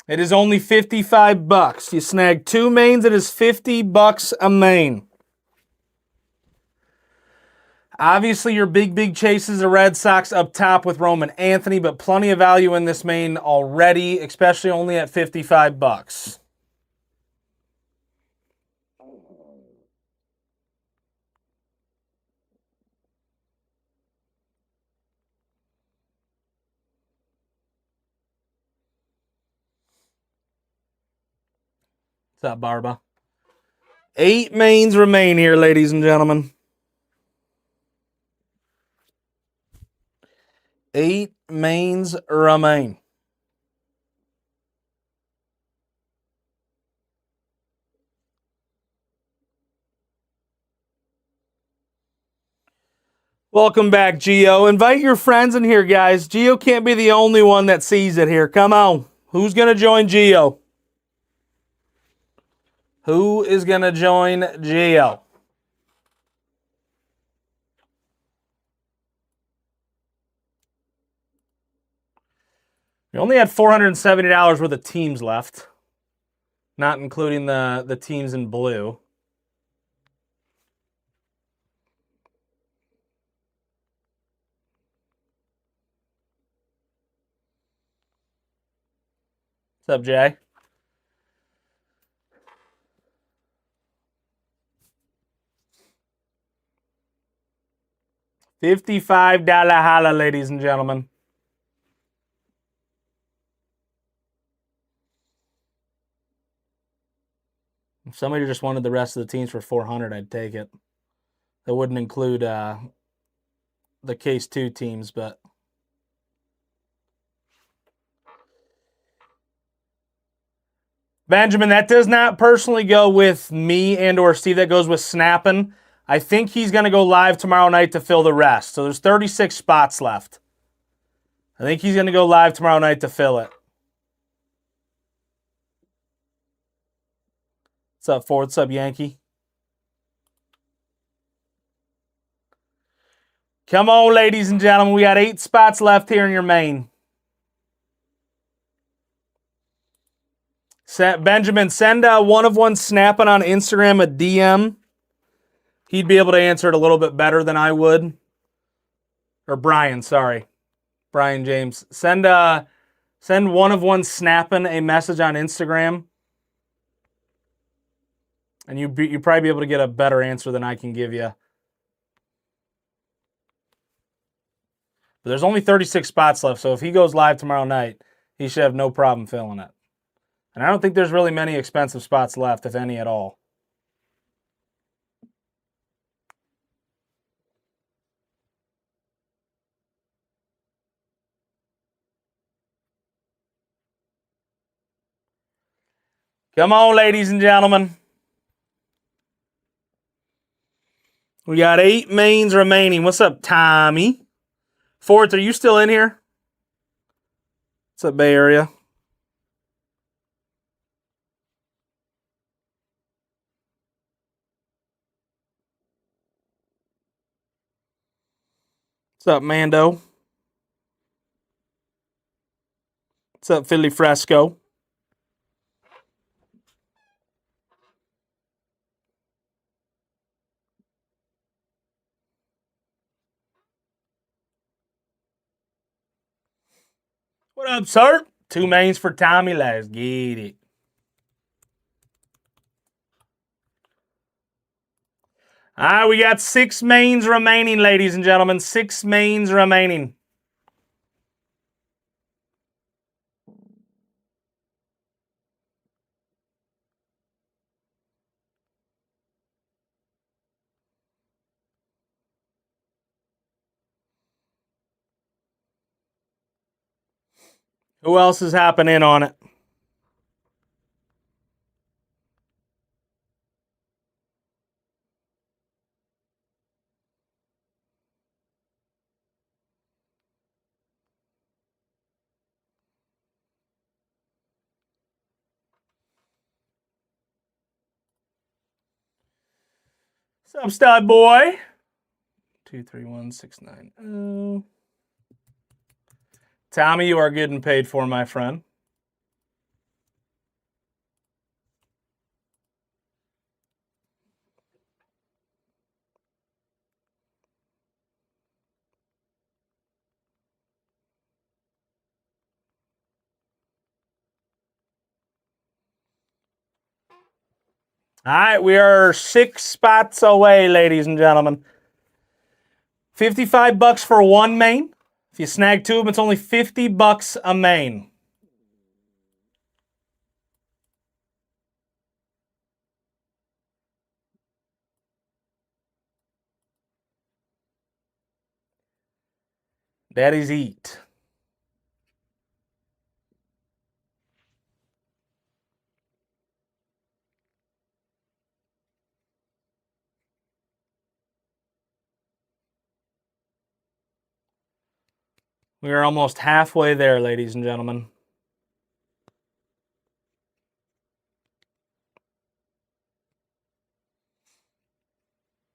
It is only $55. You snag 2 mains, it is $50 a main. Obviously, your big chases, the Red Sox up top with Roman Anthony, but plenty of value in this main already, especially only at $55. What's up, Barba? 8 mains remain here, ladies and gentlemen. 8 mains remain. Welcome back, Gio. Invite your friends in here, guys. Gio can't be the only one that sees it here. Come on. Who's going to join Gio? Who is going to join Gio? We only had $470 worth of teams left, not including the teams in blue. What's up, Jay? $55 holla, ladies and gentlemen. If somebody just wanted the rest of the teams for $400, I'd take it. That wouldn't include the Case 2 teams, but Benjamin, that does not personally go with me and or Steve. That goes with Snappin'. I think he's going to go live tomorrow night to fill the rest. So there's 36 spots left. I think he's going to go live tomorrow night to fill it. What's up, Ford? What's up, Yankee? Come on, ladies and gentlemen. We got 8 spots left here in your main. Benjamin, send one of one Snapping on Instagram a DM. He'd be able to answer it a little bit better than I would. Or Brian, sorry. Brian James. Send one of one Snapping a message on Instagram. And you'd probably be able to get a better answer than I can give you. But there's only 36 spots left, so if he goes live tomorrow night, he should have no problem filling it. And I don't think there's really many expensive spots left, if any at all. Come on, ladies and gentlemen. We got 8 mains remaining. What's up, Tommy? Fourth, are you still in here? What's up, Bay Area? What's up, Mando? What's up, Philly Fresco? What up, sir? 2 mains for Tommy. Let's get it. All right, we got 6 mains remaining, ladies and gentlemen. 6 mains remaining. Who else is happening on it? What's up, stud boy? 23169. Tommy, you are good and paid for, my friend. All right, we are 6 spots away, ladies and gentlemen. $55 for one main. If you snag 2 of them, it's only $50 a main. Daddy's eat. We are almost halfway there, ladies and gentlemen.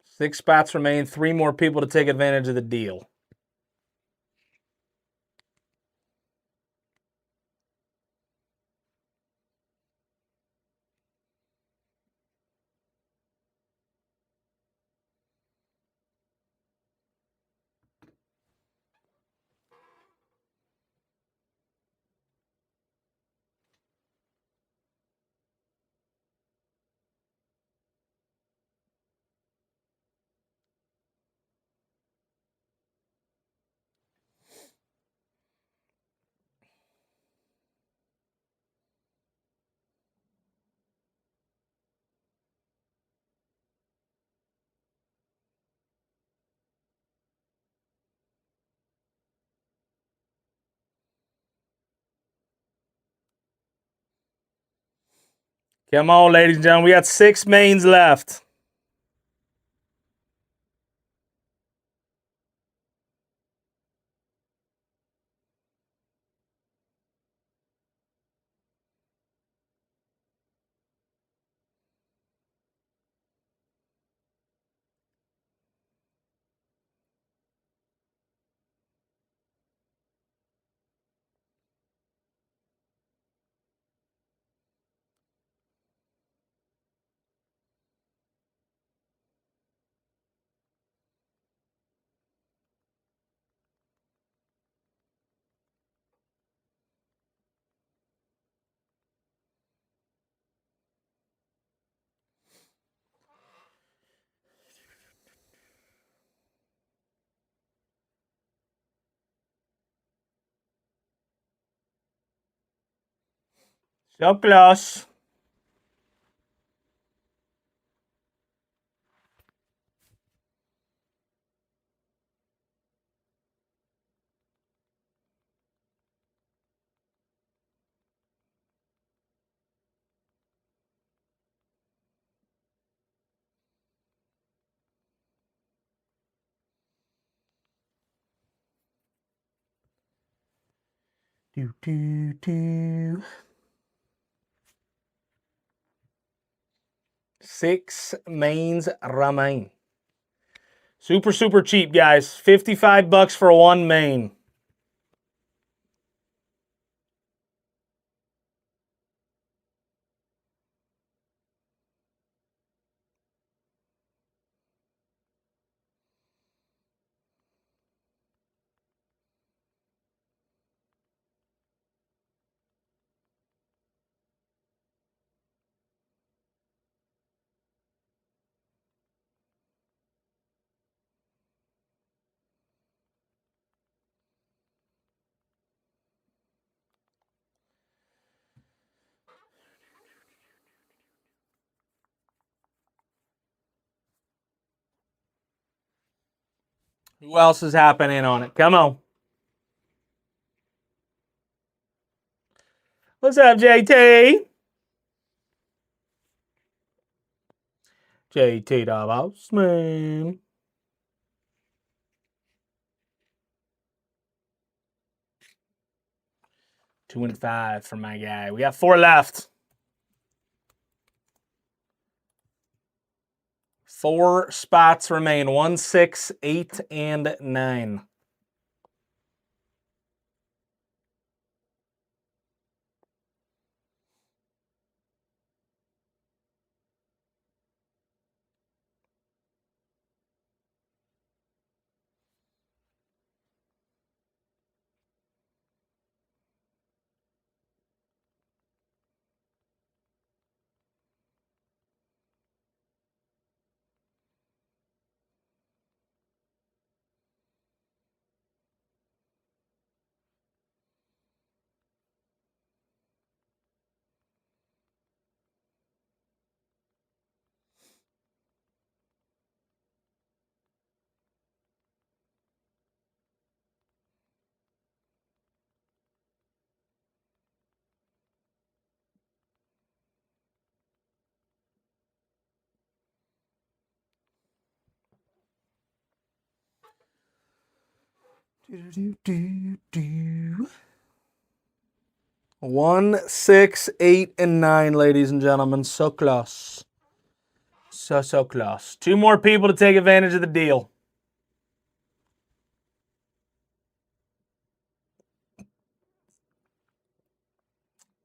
Six spots remain. 3 more people to take advantage of the deal. Come on, ladies and gentlemen. We got 6 mains left. So close. Do, do, do. 6 mains remain. Super, super cheap, guys. $55 for one main. Who else is happening on it? Come on. What's up, JT? JT the Boss Man. 2 and 5 for my guy. We got 4 left. 4 spots remain. 1, 6, 8, and 9. 1, 6, 8, and 9, ladies and gentlemen. So close. So close. 2 more people to take advantage of the deal.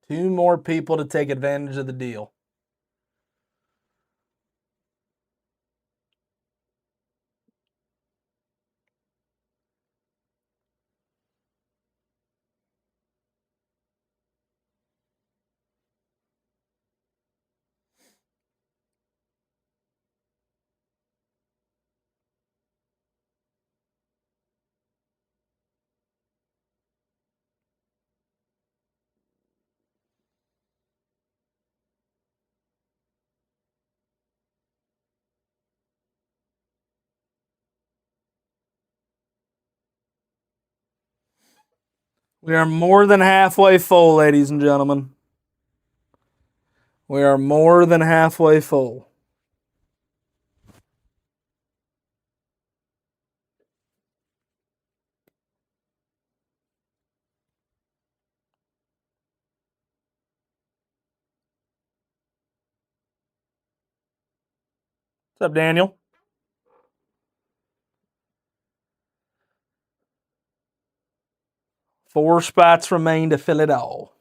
Two more people to take advantage of the deal. We are more than halfway full, ladies and gentlemen. We are more than halfway full. What's up, Daniel? Four spots remain to fill it all.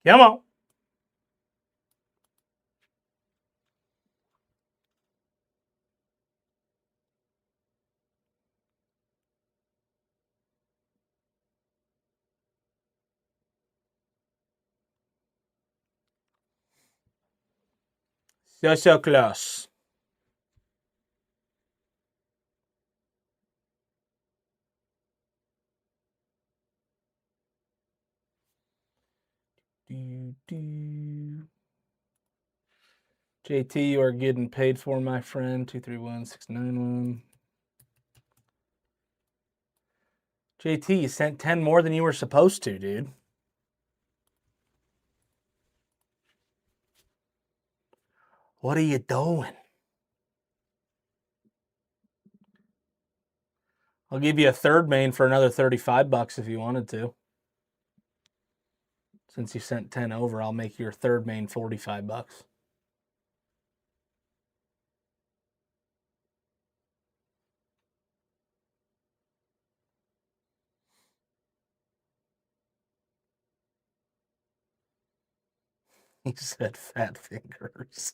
Come on. So close. JT, you are getting paid for, my friend. 231691. JT, you sent 10 more than you were supposed to, dude. What are you doing? I'll give you a third main for another $35 if you wanted to. Since you sent 10 over, I'll make your third main $45. He said fat fingers.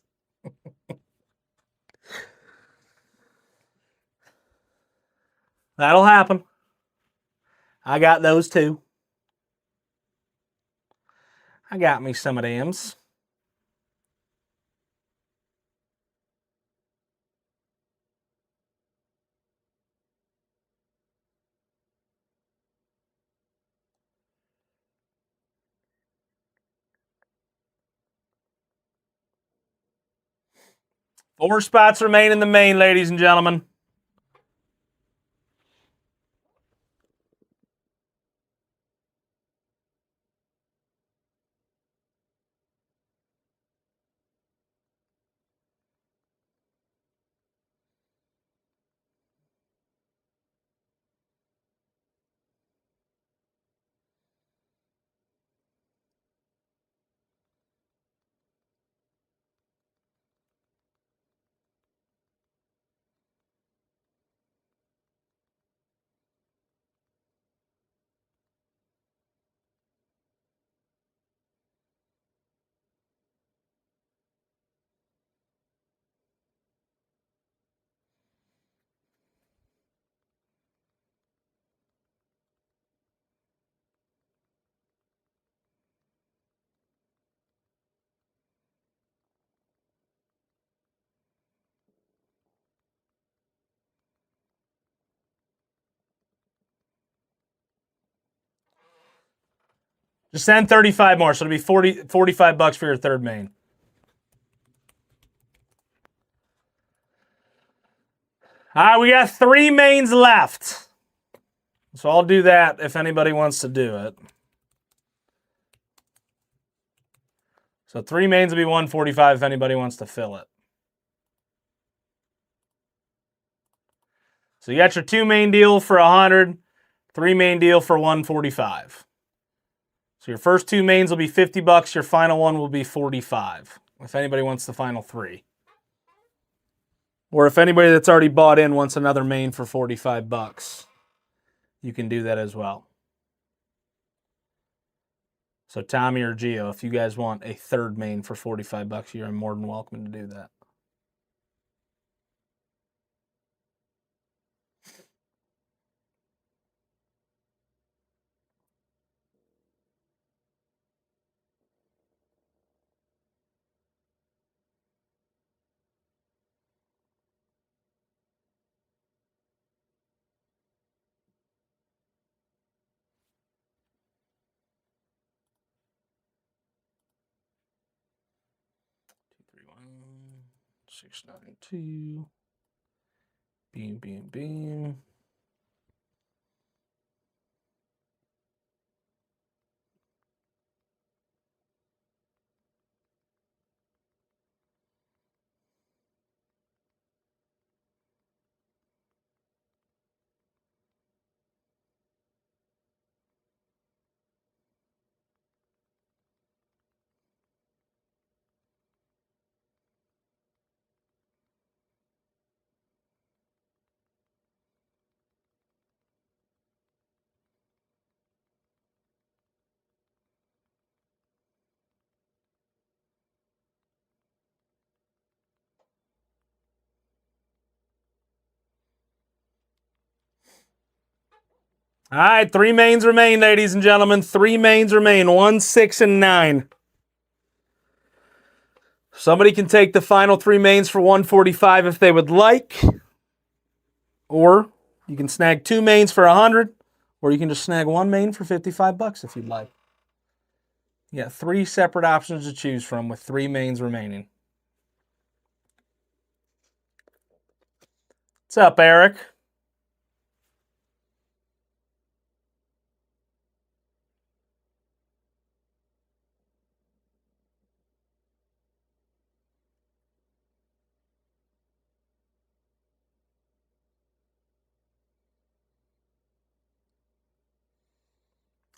That'll happen. I got those too. I got me some of them's. Four spots remain in the main, ladies and gentlemen. Just send 35 more, so it'll be $45 for your third main. All right, we got 3 mains left. So I'll do that if anybody wants to do it. So 3 mains will be 145 if anybody wants to fill it. So you got your 2 main deal for 100, 3 main deal for 145. So your first 2 mains will be $50. Your final one will be 45. If anybody wants the final 3. Or if anybody that's already bought in wants another main for $45, you can do that as well. So Tommy or Gio, if you guys want a third main for $45, you're more than welcome to do that. One, 692. Beam, beam, beam. All right, 3 mains remain, ladies and gentlemen. 3 mains remain, 1, 6, and 9. Somebody can take the final 3 mains for 145 if they would like. Or you can snag 2 mains for 100. Or you can just snag 1 main for $55 if you'd like. You got 3 separate options to choose from with 3 mains remaining. What's up, Eric?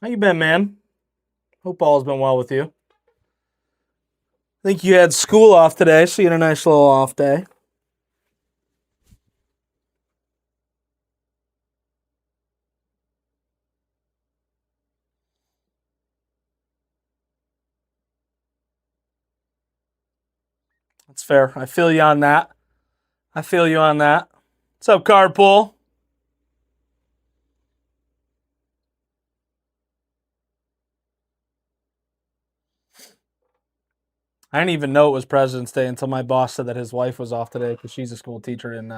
How you been, man? Hope all's been well with you. I think you had school off today, so you had a nice little off day. That's fair. I feel you on that. What's up, Carpool? I didn't even know it was President's Day until my boss said that his wife was off today because she's a school teacher in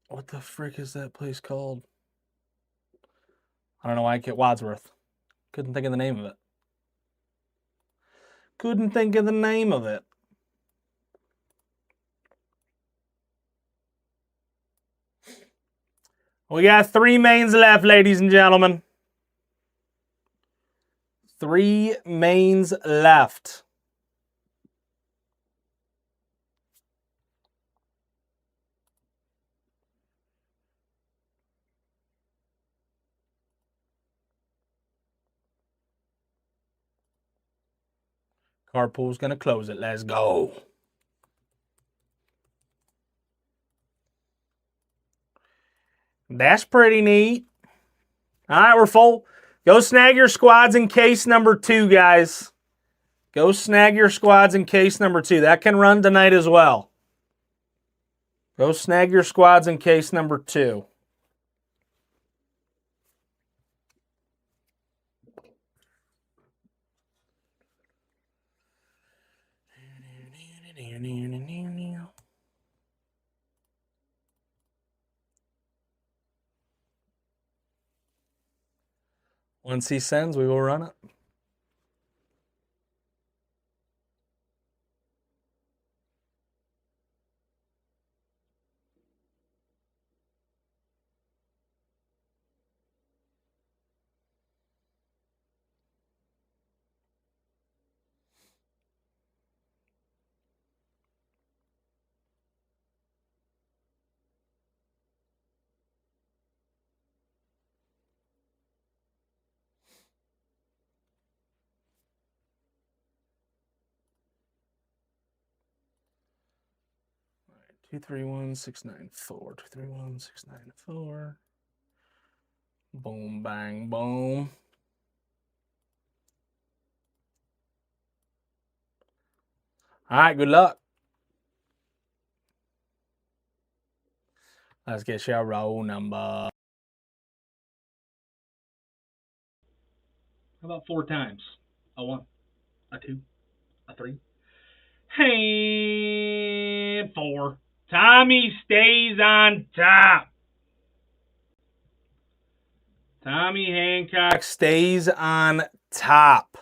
what the frick is that place called? I don't know why I get Wadsworth. Couldn't think of the name of it. We got 3 mains left, ladies and gentlemen. 3 mains left. Carpool's going to close it. Let's go. That's pretty neat. All right, we're full. Go snag your squads in case number 2, guys. Go snag your squads in case number 2. That can run tonight as well. Go snag your squads in case number 2. Once he sends, we will run it. 231694. 231694. Boom, bang, boom. All right, good luck. Let's get your roll number. How about 4 times? A 1, a 2, a 3. And 4. Tommy stays on top. Tommy Hancock stays on top.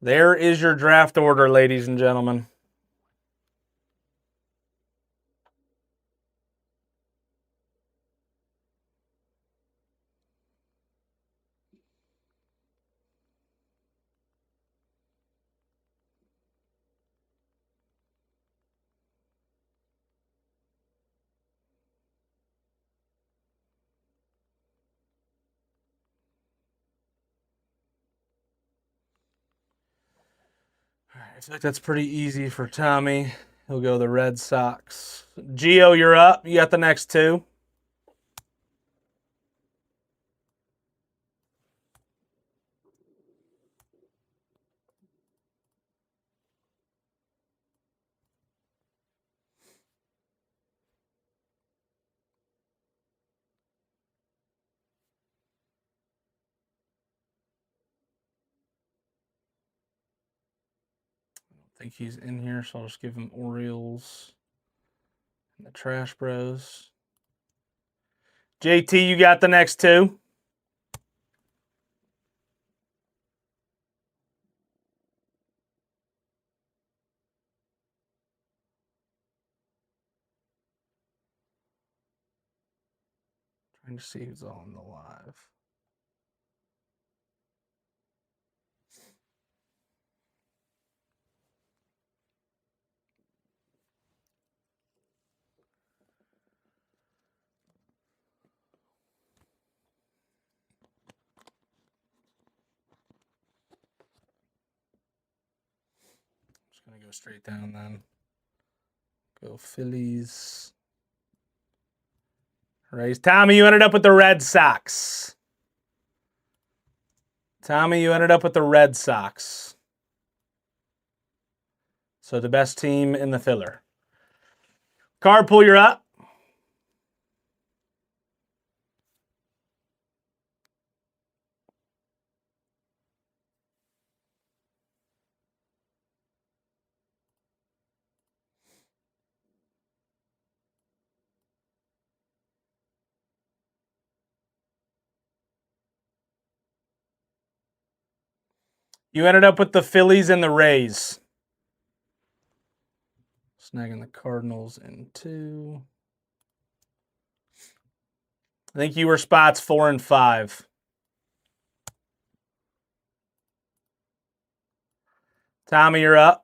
There is your draft order, ladies and gentlemen. I feel like that's pretty easy for Tommy. He'll go the Red Sox. Gio, you're up. You got the next 2. I think he's in here, so I'll just give him Orioles and the Trash Bros. JT, you got the next 2. Trying to see who's on the live. Just going to go straight down then. Go Phillies. Rays. Tommy, you ended up with the Red Sox. Tommy, you ended up with the Red Sox. So the best team in the filler. Carpool, you're up. You ended up with the Phillies and the Rays. Snagging the Cardinals in 2. I think you were spots 4 and 5. Tommy, you're up.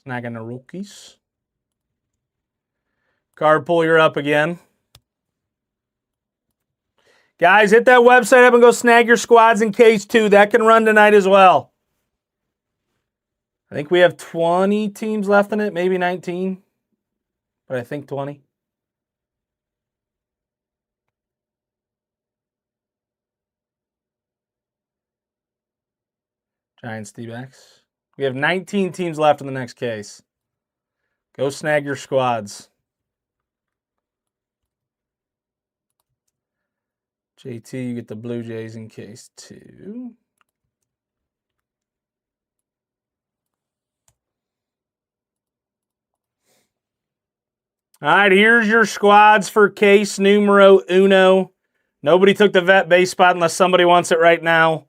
Snagging the rookies. Carpool, you're up again. Guys, hit that website up and go snag your squads in case 2. That can run tonight as well. I think we have 20 teams left in it, maybe 19. But I think 20. Giants, D-backs. We have 19 teams left in the next case. Go snag your squads. JT, you get the Blue Jays in case 2. All right, here's your squads for case numero uno. Nobody took the vet base spot unless somebody wants it right now.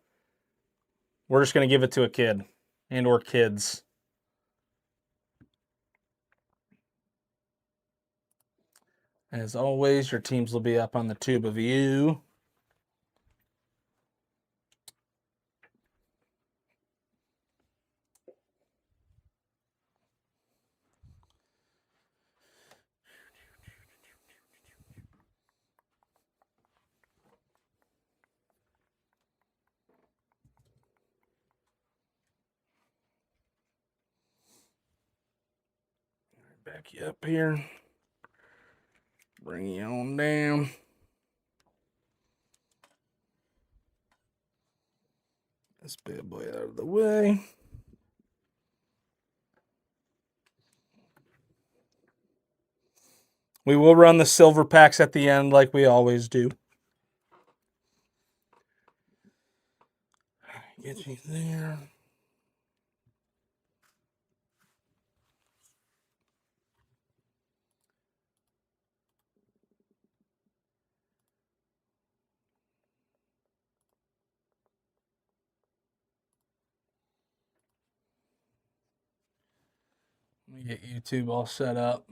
We're just going to give it to a kid and or kids. As always, your teams will be up on the tube of you. Back you up here. Bring you on down. This bad boy out of the way. We will run the silver packs at the end like we always do. Get you there. Let me get YouTube all set up.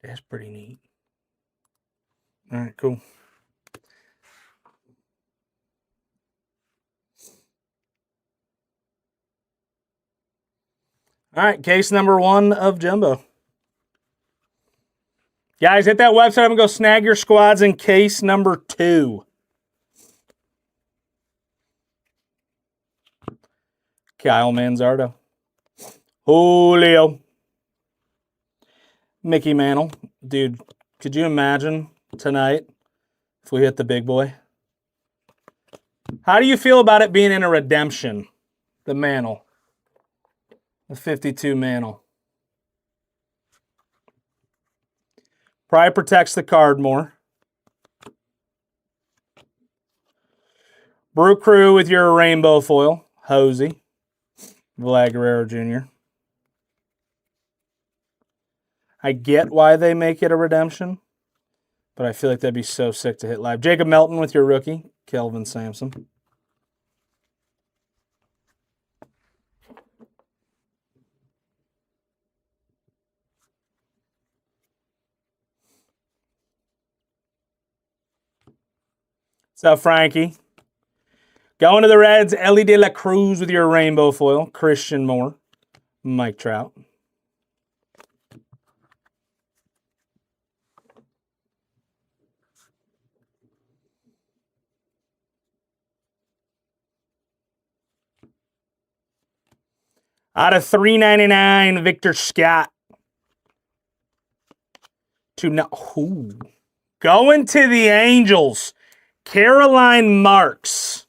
That's pretty neat. All right, cool. All right, case number 1 of Jumbo. Guys, hit that website and go snag your squads in case number 2. Kyle Manzardo. Julio. Mickey Mantle. Dude, could you imagine tonight if we hit the big boy? How do you feel about it being in a redemption? The Mantle. The 52 Mantle. Probably protects the card more. Brew Crew with your rainbow foil. Hosey. Vlad Guerrero Jr. I get why they make it a redemption, but I feel like that'd be so sick to hit live. Jacob Melton with your rookie. Kelvin Sampson. What's up, Frankie? Going to the Reds, Ellie De La Cruz with your rainbow foil. Christian Moore. Mike Trout. Out of $3.99, Victor Scott. Going to the Angels, Caroline Marks.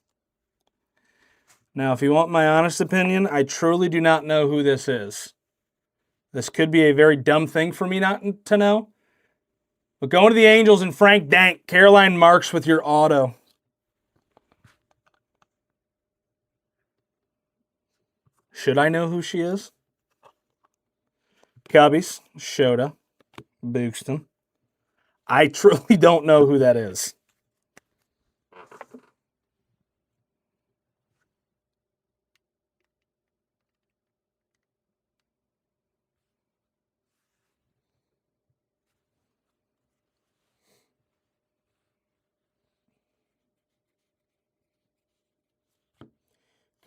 Now, if you want my honest opinion, I truly do not know who this is. This could be a very dumb thing for me not to know. But going to the Angels and Frank Dank, Caroline Marks with your auto. Should I know who she is? Cubbies, Shota, Buxton. I truly don't know who that is.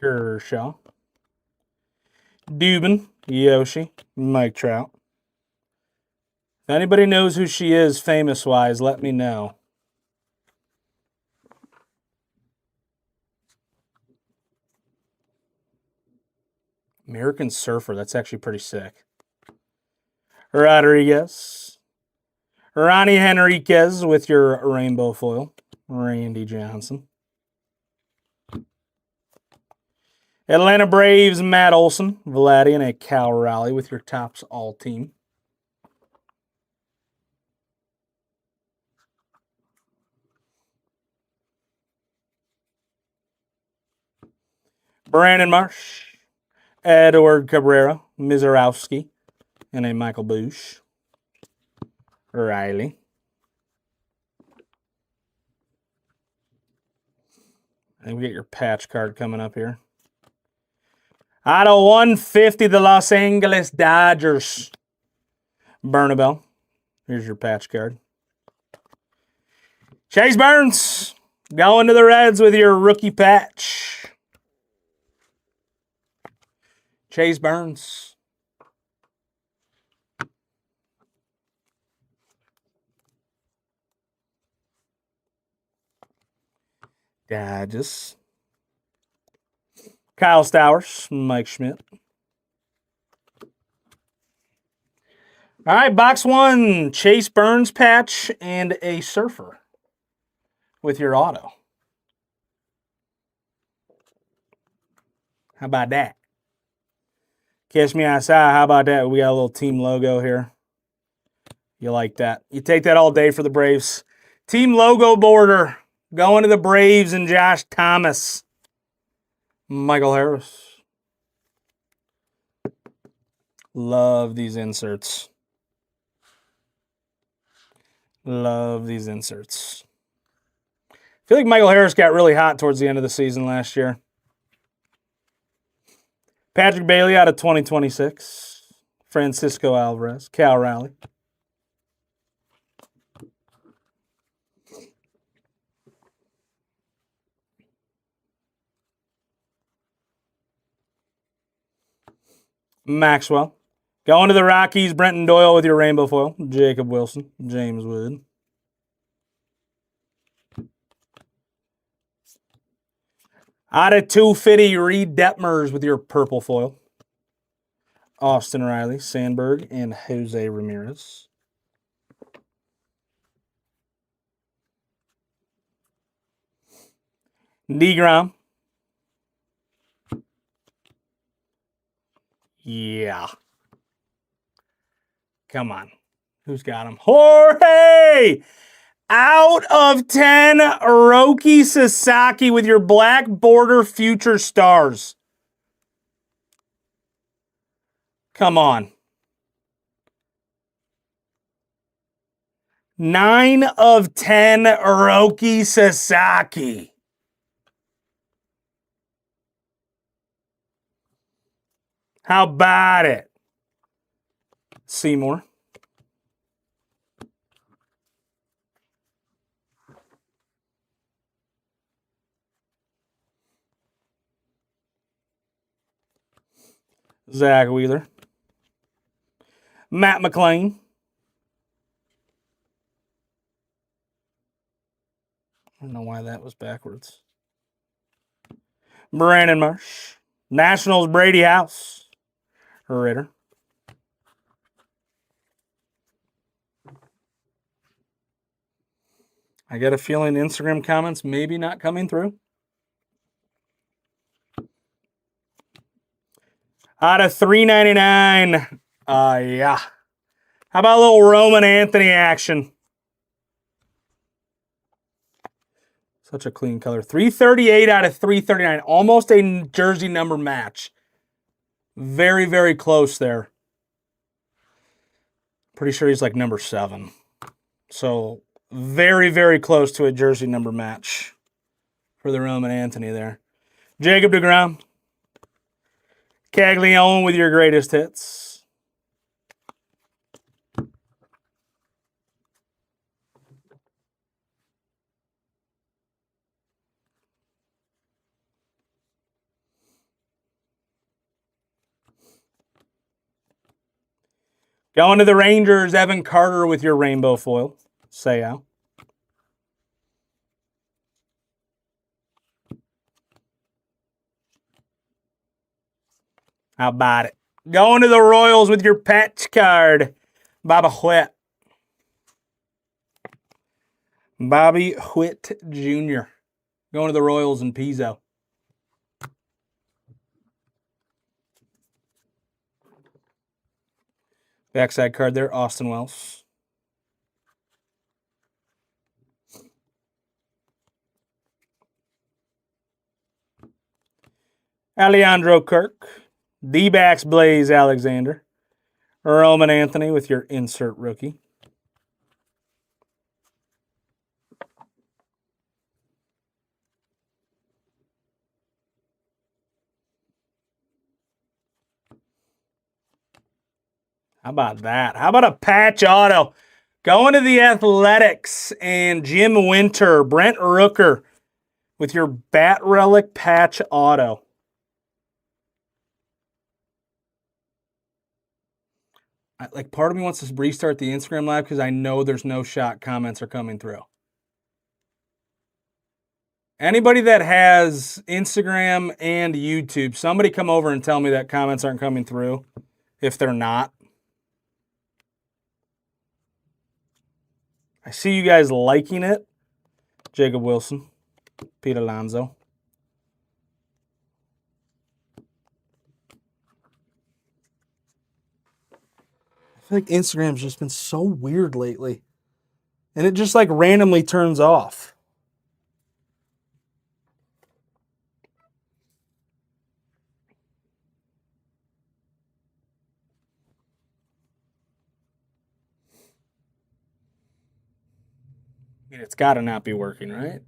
Kershaw. Dubin, Yoshi, Mike Trout. If anybody knows who she is famous-wise, let me know. American Surfer, that's actually pretty sick. Rodriguez. Ronnie Henriquez with your rainbow foil. Randy Johnson. Atlanta Braves, Matt Olson. Vladdy and a Cal Raleigh with your Topps All-Team. Brandon Marsh. Edward Cabrera. Mizorowski. And a Michael Bush. Riley. And we get your patch card coming up here. Out of 150, the Los Angeles Dodgers. Bernabel. Here's your patch card. Chase Burns. Going to the Reds with your rookie patch. Chase Burns. Yeah, just Kyle Stowers, Mike Schmidt. All right, box one, Chase Burns patch and a Surfer with your auto. How about that? Catch me outside. How about that? We got a little team logo here. You like that? You take that all day for the Braves. Team logo border going to the Braves and Josh Thomas. Michael Harris. Love these inserts. Love these inserts. I feel like Michael Harris got really hot towards the end of the season last year. Patrick Bailey out of 2026. Francisco Alvarez. Cal Raleigh. Maxwell. Going to the Rockies, Brenton Doyle with your rainbow foil. Jacob Wilson. James Wood. Out of 250, Reed Detmers with your purple foil. Austin Riley, Sandberg, and Jose Ramirez. DeGrom. Yeah. Come on. Who's got him? Jorge! Out of 10, Roki Sasaki with your black border future stars. Come on. 9 of 10, Roki Sasaki. How about it? Seymour. Zach Wheeler. Matt McLean. I don't know why that was backwards. Brandon Marsh. Nationals Brady House. Ritter. I get a feeling Instagram comments maybe not coming through. Out of 399. Yeah. How about a little Roman Anthony action? Such a clean color. 338 out of 339. Almost a jersey number match. Very, very close there. Pretty sure he's like number 7. So very, very close to a jersey number match for the Roman Anthony there. Jacob deGrom. Caglione with your greatest hits. Going to the Rangers, Evan Carter with your rainbow foil. Seiya. How about it? Going to the Royals with your patch card. Bobby Witt. Bobby Witt Jr. Going to the Royals in Pizzo. Backside card there, Austin Wells. Alejandro Kirk. D-backs Blaze Alexander. Roman Anthony with your insert rookie. How about that? How about a patch auto? Going to the Athletics and Jim Winter, Brent Rooker with your Bat Relic patch auto. Like, part of me wants to restart the Instagram live because I know there's no shot comments are coming through. Anybody that has Instagram and YouTube, somebody come over and tell me that comments aren't coming through if they're not. I see you guys liking it. Jacob Wilson, Pete Alonso. I feel like Instagram's just been so weird lately. And it just like randomly turns off. I mean, it's got to not be working, right?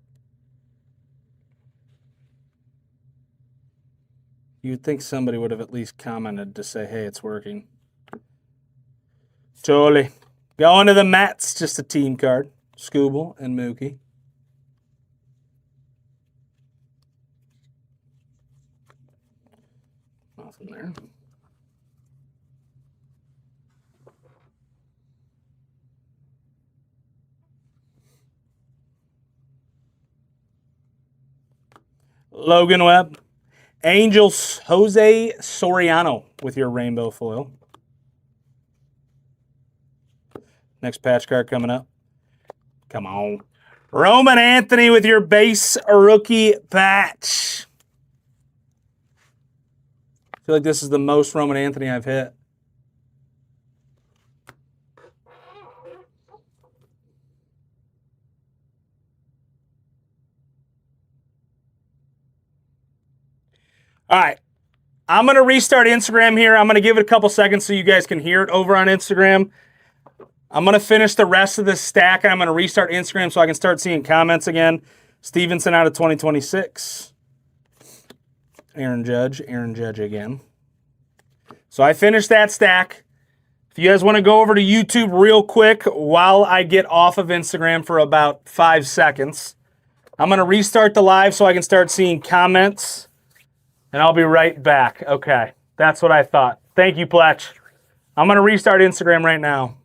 You'd think somebody would have at least commented to say, hey, it's working. Totally. Going to the Mets, just a team card. Scooble and Mookie. Nothing there. Logan Webb. Angels, Jose Soriano with your rainbow foil. Next patch card coming up. Come on. Roman Anthony with your base rookie patch. I feel like this is the most Roman Anthony I've hit. All right. I'm going to restart Instagram here. I'm going to give it a couple seconds so you guys can hear it over on Instagram. I'm going to finish the rest of this stack, and I'm going to restart Instagram so I can start seeing comments again. Stevenson out of 2026. Aaron Judge again. So I finished that stack. If you guys want to go over to YouTube real quick while I get off of Instagram for about 5 seconds, I'm going to restart the live so I can start seeing comments, and I'll be right back. Okay, that's what I thought. Thank you, Pletch. I'm going to restart Instagram right now.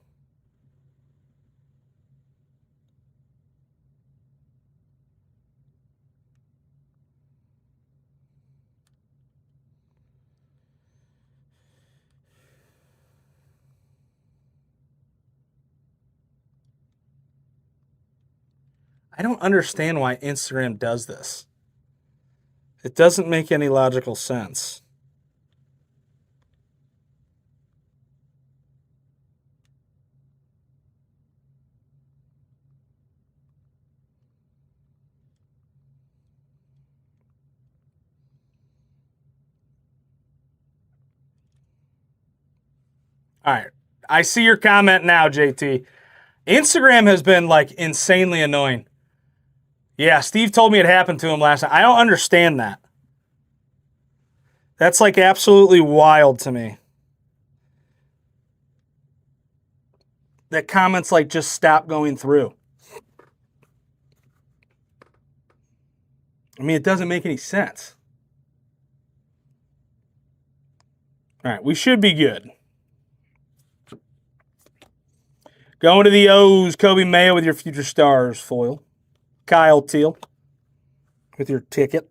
I don't understand why Instagram does this. It doesn't make any logical sense. All right. I see your comment now, JT. Instagram has been like insanely annoying. Yeah, Steve told me it happened to him last night. I don't understand that. That's like absolutely wild to me. That comments like just stop going through. I mean, it doesn't make any sense. All right, we should be good. Going to the O's, Kobe Mayo with your Future Stars foil. Kyle Teal with your ticket.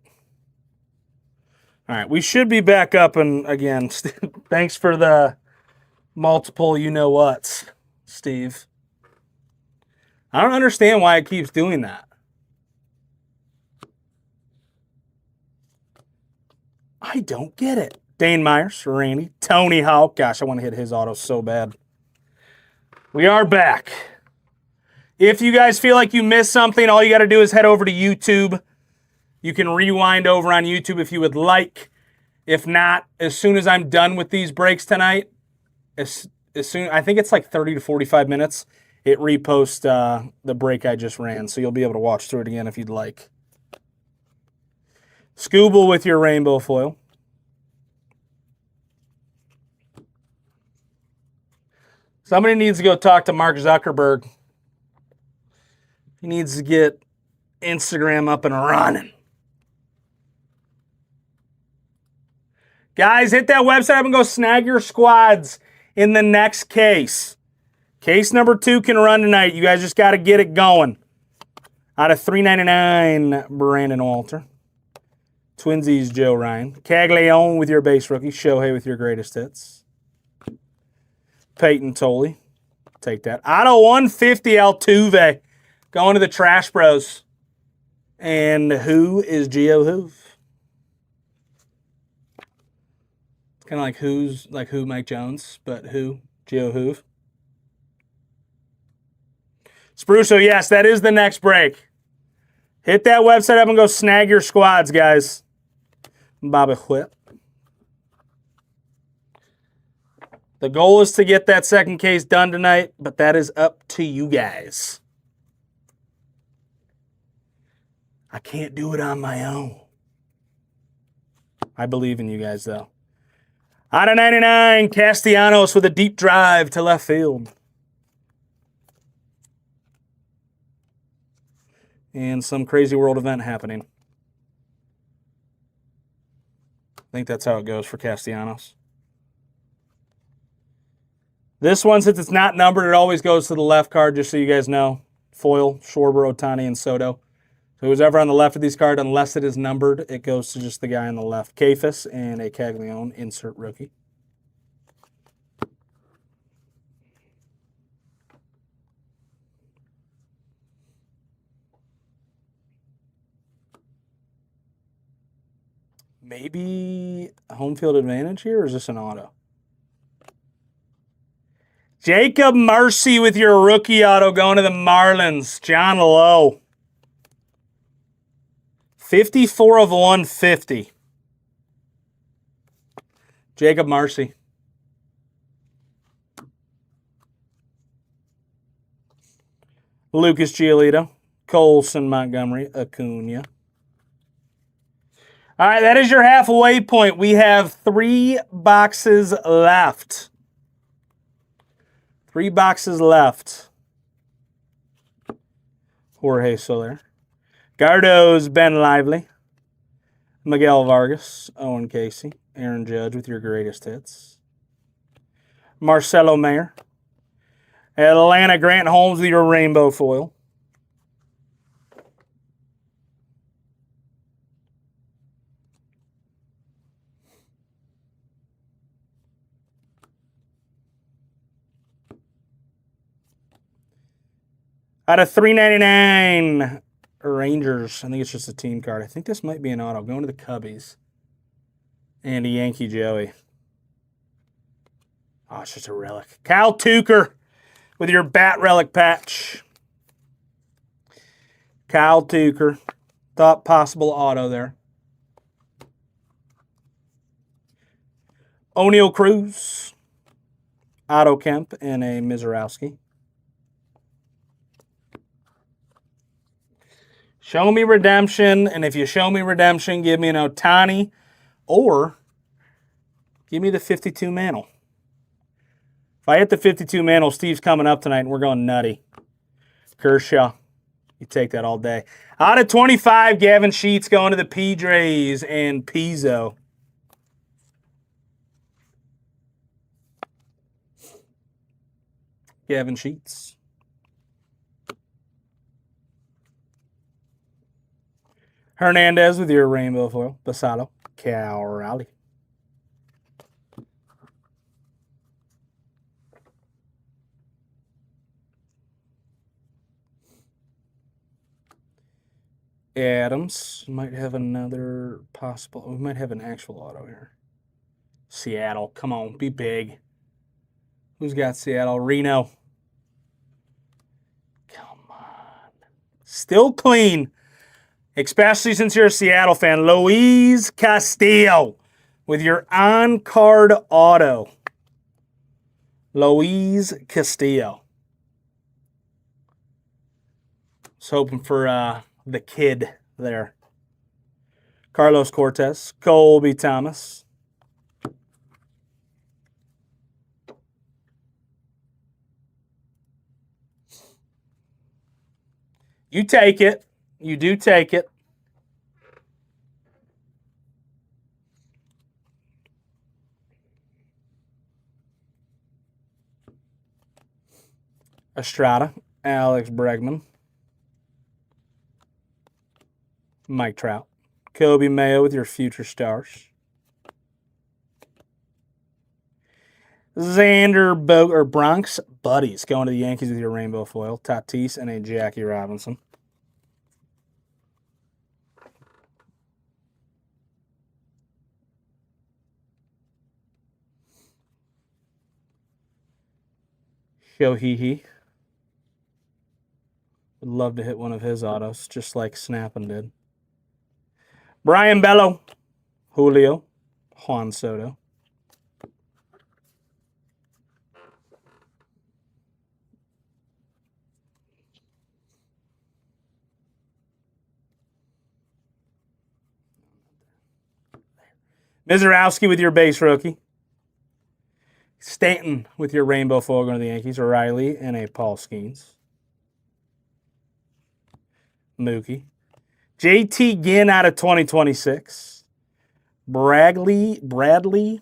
All right, we should be back up, and again, thanks for the multiple you-know-whats, Steve. I don't understand why it keeps doing that. I don't get it. Dane Myers for Randy. Tony Hawk. Gosh, I want to hit his auto so bad. We are back. If you guys feel like you missed something, all you got to do is head over to YouTube. You can rewind over on YouTube if you would like. If not, as soon as I'm done with these breaks tonight, as soon, I think it's like 30 to 45 minutes, it reposts the break I just ran. So you'll be able to watch through it again if you'd like. Scooble with your rainbow foil. Somebody needs to go talk to Mark Zuckerberg. He needs to get Instagram up and running. Guys, hit that website up and go snag your squads in the next case. Case number 2 can run tonight. You guys just got to get it going. Out of 399, Brandon Walter. Twinsies, Joe Ryan. Caglione with your base rookie. Shohei with your greatest hits. Peyton Tolley. Take that. Out of 150, Altuve. Going to the Trash Bros. And who is Gio Hoove? It's kind of like who Mike Jones, but who? Gio Hoove. Spruso, yes, that is the next break. Hit that website up and go snag your squads, guys. Bobby Whip. The goal is to get that second case done tonight, but that is up to you guys. I can't do it on my own. I believe in you guys, though. Out of 99, Castellanos with a deep drive to left field. And some crazy world event happening. I think that's how it goes for Castellanos. This one, since it's not numbered, it always goes to the left card, just so you guys know. Foil, Schwarber, Ohtani, and Soto. So who's ever on the left of these cards, unless it is numbered, it goes to just the guy on the left. Kefis and a Caglione, insert rookie. Maybe a home field advantage here, or is this an auto? Jacob Marcy with your rookie auto going to the Marlins. John Lowe. 54 of 150. Jacob Marcy. Lucas Giolito. Colson Montgomery. Acuna. All right, that is your halfway point. We have 3 boxes left. 3 boxes left. Jorge Soler. Gardo's Ben Lively. Miguel Vargas. Owen Casey. Aaron Judge with your greatest hits. Marcelo Mayer. Atlanta Grant Holmes with your rainbow foil. Out of 399, Rangers. I think it's just a team card. I think this might be an auto. Going to the Cubbies. And a Yankee Joey. Oh, it's just a relic. Kyle Tucker with your bat relic patch. Kyle Tucker. Thought possible auto there. O'Neal Cruz. Otto Kemp and a Mizorowski. Show me redemption, and if you show me redemption, give me an Ohtani, or give me the 52 mantle. If I hit the 52 mantle, Steve's coming up tonight, and we're going nutty. Kershaw, you take that all day. Out of 25, Gavin Sheets going to the Padres and Pizzo. Gavin Sheets. Hernandez with your rainbow foil. Basallo. Cal Raleigh. Adams. Might have another possible. We might have an actual auto here. Seattle. Come on. Be big. Who's got Seattle? Reno. Come on. Still clean. Especially since you're a Seattle fan. Luis Castillo with your on-card auto. Luis Castillo. Was hoping for the kid there. Carlos Cortez. Colby Thomas. You take it. You do take it. Estrada, Alex Bregman. Mike Trout. Kobe Mayo with your future stars. Xander Bronx Buddies going to the Yankees with your rainbow foil. Tatis and a Jackie Robinson. Shohei. Would love to hit one of his autos, just like Snappin did. Brian Bello. Julio. Juan Soto. Mizorowski with your base rookie. Stanton with your rainbow foil going to the Yankees. O'Reilly and a Paul Skeens. Mookie. JT Ginn out of 2026. Bradley Rodriguez.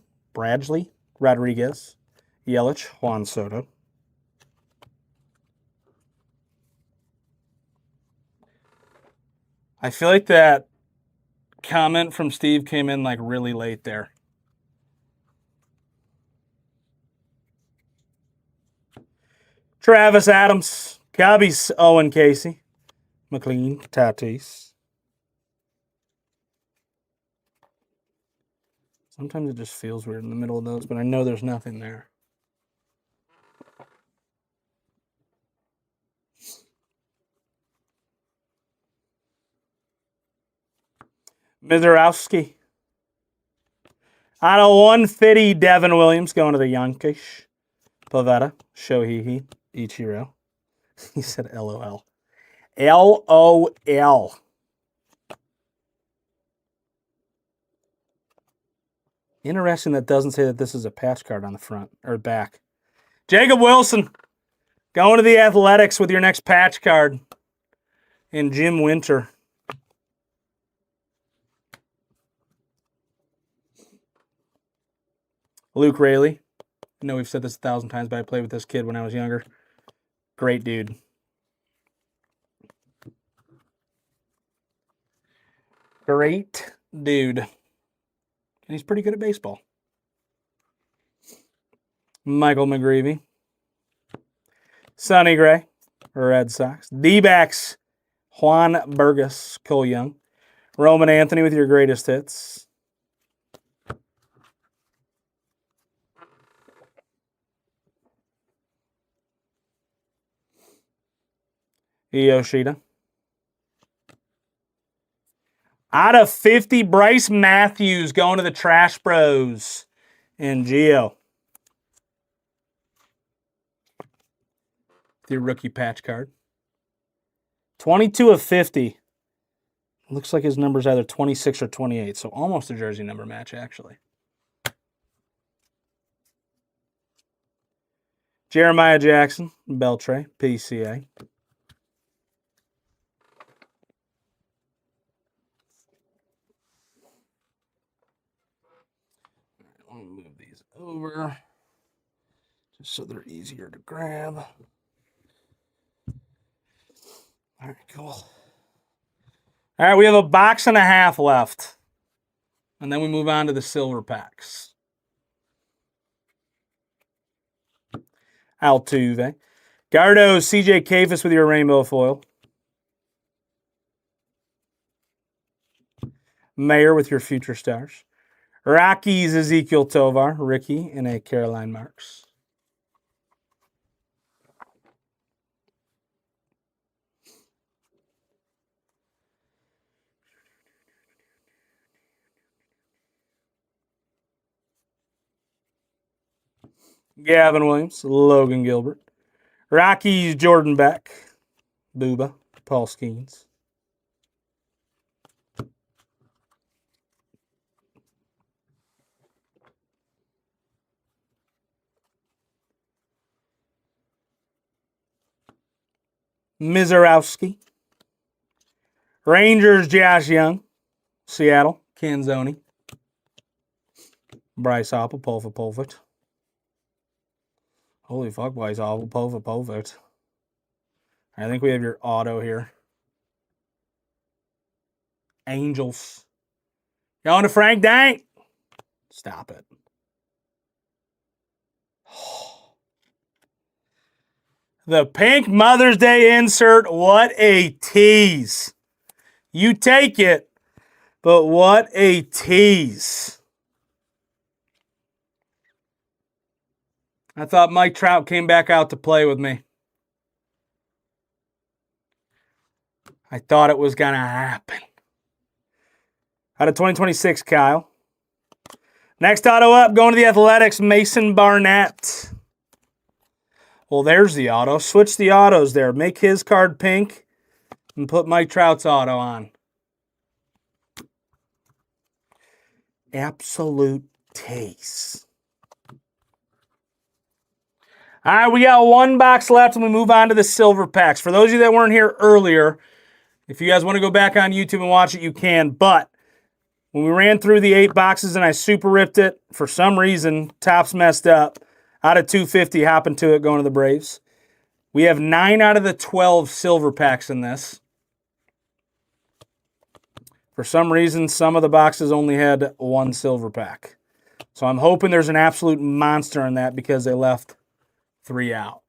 Yelich, Juan Soto. I feel like that comment from Steve came in like really late there. Travis Adams. Cubbies, Owen Casey. McLean, Tatis. Sometimes it just feels weird in the middle of those, but I know there's nothing there. Mizorowski. Out of 150, Devin Williams going to the Yankees. Pavetta, Shohei, Ichiro. He said LOL. LOL. Interesting that doesn't say that this is a patch card on the front or back. Jacob Wilson going to the Athletics with your next patch card. And Jim Winter. Luke Raley. I know we've said this 1,000 times, but I played with this kid when I was younger. Great dude. Great dude. And he's pretty good at baseball. Michael McGreevy. Sonny Gray, Red Sox. D-backs, Juan Burgos, Cole Young. Roman Anthony with your greatest hits. Yoshida. Out of 50, Bryce Matthews going to the Trash Bros. And Gio. The rookie patch card. 22 of 50. Looks like his number's either 26 or 28, so almost a jersey number match, actually. Jeremiah Jackson, Beltre, PCA. Let me move these over just so they're easier to grab. All right, cool. All right, we have a box and a half left. And then we move on to the silver packs. Altuve. Gardo, CJ Kafis with your rainbow foil. Mayer with your future stars. Rockies, Ezekiel Tovar. Ricky and a Caroline Marks. Gavin Williams, Logan Gilbert. Rockies, Jordan Beck. Booba, Paul Skeens. Mizorowski. Rangers, Josh Young. Seattle, Canzoni. Bryce Harper, Pulvit. Holy fuck, Bryce Harper, Pulvit. I think we have your auto here. Angels. Going to Frank Dank. Stop it. The pink Mother's Day insert. What a tease. You take it, but what a tease. I thought Mike Trout came back out to play with me. I thought it was going to happen. Out of 2026, Kyle. Next auto up, going to the Athletics, Mason Barnett. Well, there's the auto. Switch the autos there. Make his card pink and put Mike Trout's auto on. Absolute taste. All right, we got one box left and we move on to the silver packs. For those of you that weren't here earlier, if you guys want to go back on YouTube and watch it, you can. But when we ran through the 8 boxes and I super ripped it, for some reason, Topps messed up. Out of 250, hopping to it, going to the Braves. We have 9 out of the 12 silver packs in this. For some reason, some of the boxes only had 1 silver pack. So I'm hoping there's an absolute monster in that because they left 3 out.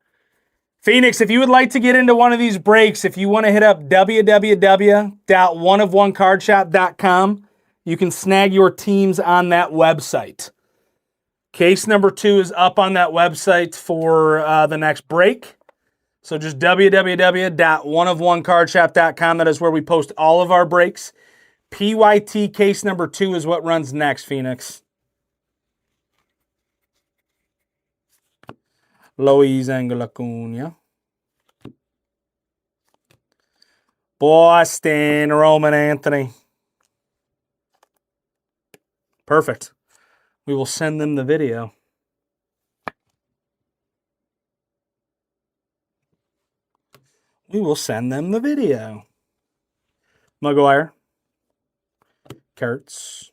Phoenix, if you would like to get into one of these breaks, if you want to hit up www.oneofonecardshop.com, you can snag your teams on that website. Case number 2 is up on that website for the next break. So just www.oneofonecardshop.com. That is where we post all of our breaks. PYT case number 2 is what runs next, Phoenix. Luis Angel Acuna. Boston, Roman Anthony. Perfect. We will send them the video. We will send them the video. Maguire. Kurtz.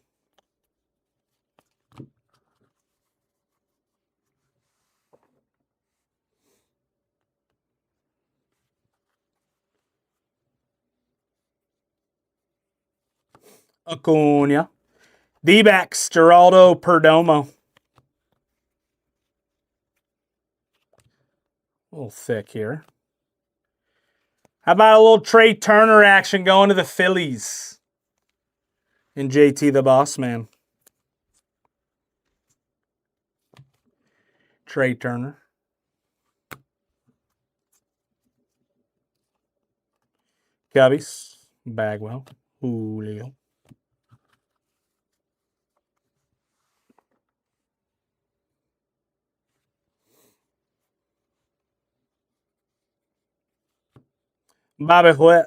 Acuna. D-backs, Geraldo Perdomo. A little thick here. How about a little Trey Turner action going to the Phillies? And JT the Boss Man. Trey Turner. Cubbies. Bagwell. Julio. Bobby Witt.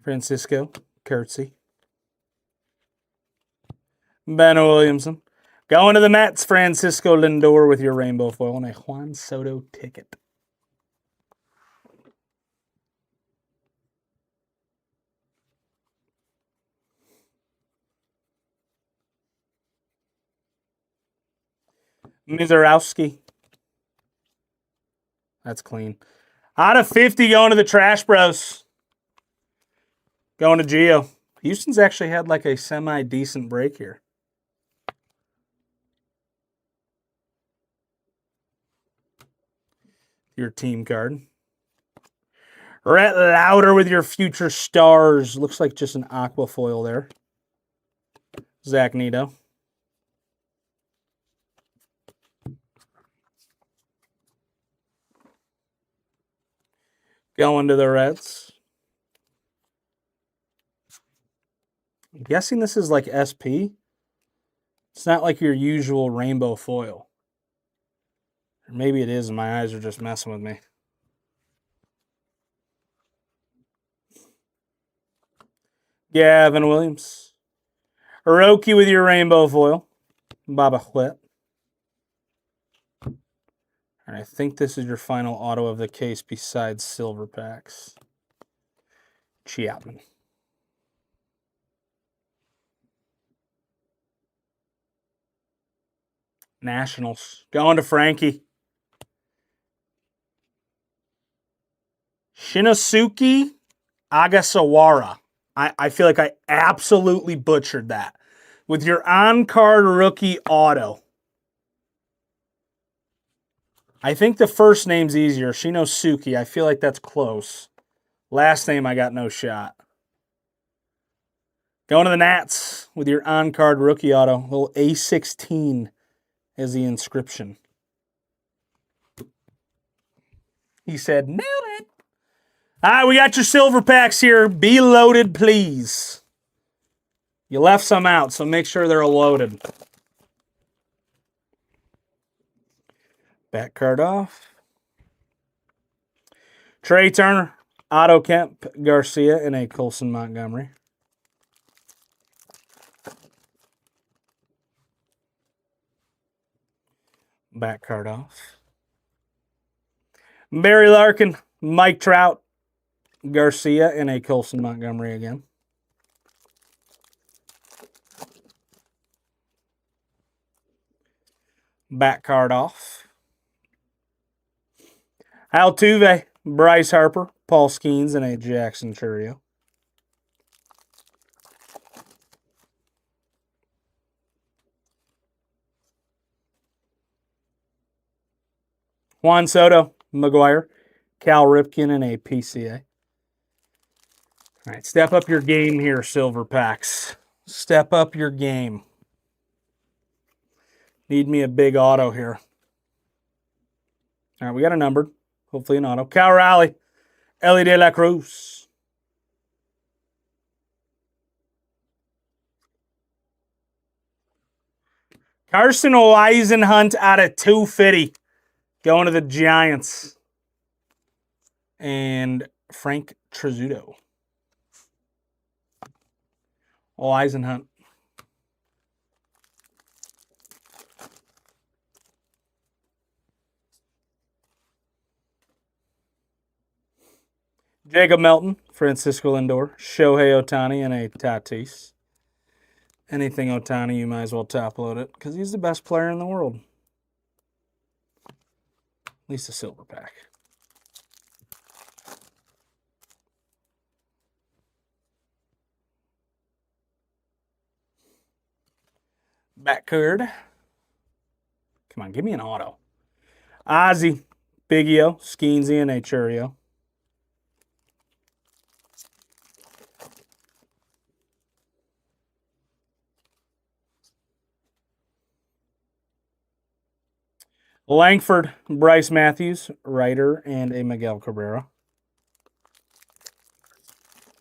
Francisco Curtsy. Ben Williamson. Going to the Mets, Francisco Lindor with your rainbow foil and a Juan Soto ticket. Mizorowski. That's clean. Out of 50 going to the Trash Bros. Going to Gio. Houston's actually had like a semi-decent break here. Your team card. Rhett Lauder with your future stars. Looks like just an aqua foil there. Zach Neto. Going to the Reds. I'm guessing this is like SP. It's not like your usual rainbow foil. Or maybe it is and my eyes are just messing with me. Gavin Williams. Hiroki with your rainbow foil. Baba Whit. And I think this is your final auto of the case besides silver packs. Chapman. Nationals. Going to Frankie. Shinosuke Agasawara. I feel like I absolutely butchered that. With your on-card rookie auto. I think the first name's easier. Shinosuke. I feel like that's close. Last name, I got no shot. Going to the Nats with your on-card rookie auto. Little A16 as the inscription. He said, nailed it. All right, we got your silver packs here. Be loaded, please. You left some out, so make sure they're loaded. Back card off. Trey Turner, Otto Kemp, Garcia, and a Colson Montgomery. Back card off. Barry Larkin, Mike Trout, Garcia, and a Colson Montgomery again. Back card off. Altuve, Bryce Harper, Paul Skeens, and a Jackson Churio. Juan Soto, McGuire, Cal Ripken, and a PCA. All right, step up your game here, silver packs. Step up your game. Need me a big auto here. All right, we got a numbered. Hopefully an auto. Cal Raleigh, Ellie De La Cruz. Carson Weisenhunt out of 250. Going to the Giants. And Frank Trezzuto. Weisenhunt. Jacob Melton, Francisco Lindor, Shohei Ohtani, and a Tatis. Anything Ohtani, you might as well top load it because he's the best player in the world. At least a silver pack. Back card. Come on, give me an auto. Ozzy, Biggio, Skeensy, and a Churio. Langford, Bryce Matthews, Ryder, and a Miguel Cabrera.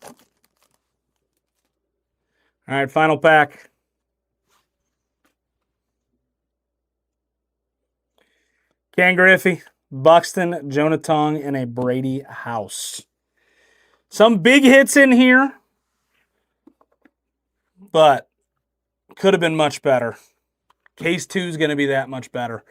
All right, final pack. Ken Griffey, Buxton, Jonah Tong, and a Brady House. Some big hits in here, but could have been much better. Case 2 is going to be that much better.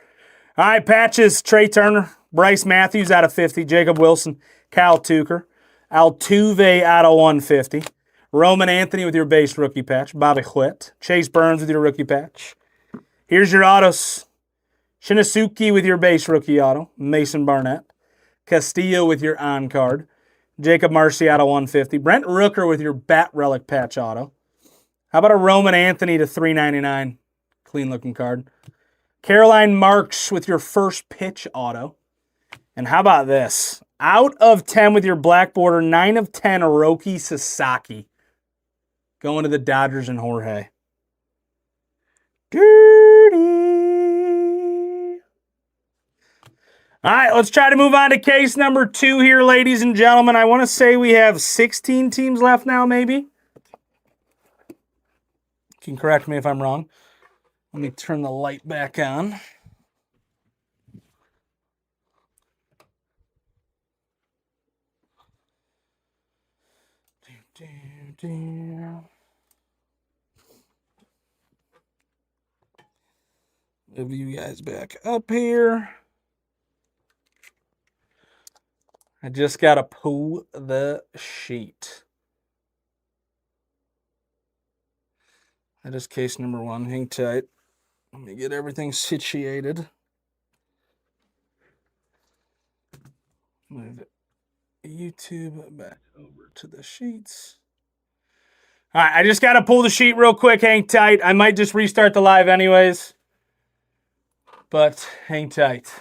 All right, patches, Trey Turner, Bryce Matthews out of 50, Jacob Wilson, Cal Tucker, Altuve out of 150, Roman Anthony with your base rookie patch, Bobby Witt, Chase Burns with your rookie patch. Here's your autos. Shinosuke with your base rookie auto, Mason Barnett, Castillo with your on card, Jacob Marcy out of 150, Brent Rooker with your bat relic patch auto. How about a Roman Anthony to 399, clean looking card. Caroline Marks with your first pitch auto. And how about this? Out of 10 with your black border, 9 of 10, Hiroki Sasaki. Going to the Dodgers and Jorge. Dirty. All right, let's try to move on to case number 2 here, ladies and gentlemen. I want to say we have 16 teams left now, maybe. You can correct me if I'm wrong. Let me turn the light back on. Move you guys back up here. I just got to pull the sheet. That is case number 1. Hang tight. Let me get everything situated. Move YouTube back over to the sheets. All right, I just got to pull the sheet real quick. Hang tight. I might just restart the live anyways, but hang tight.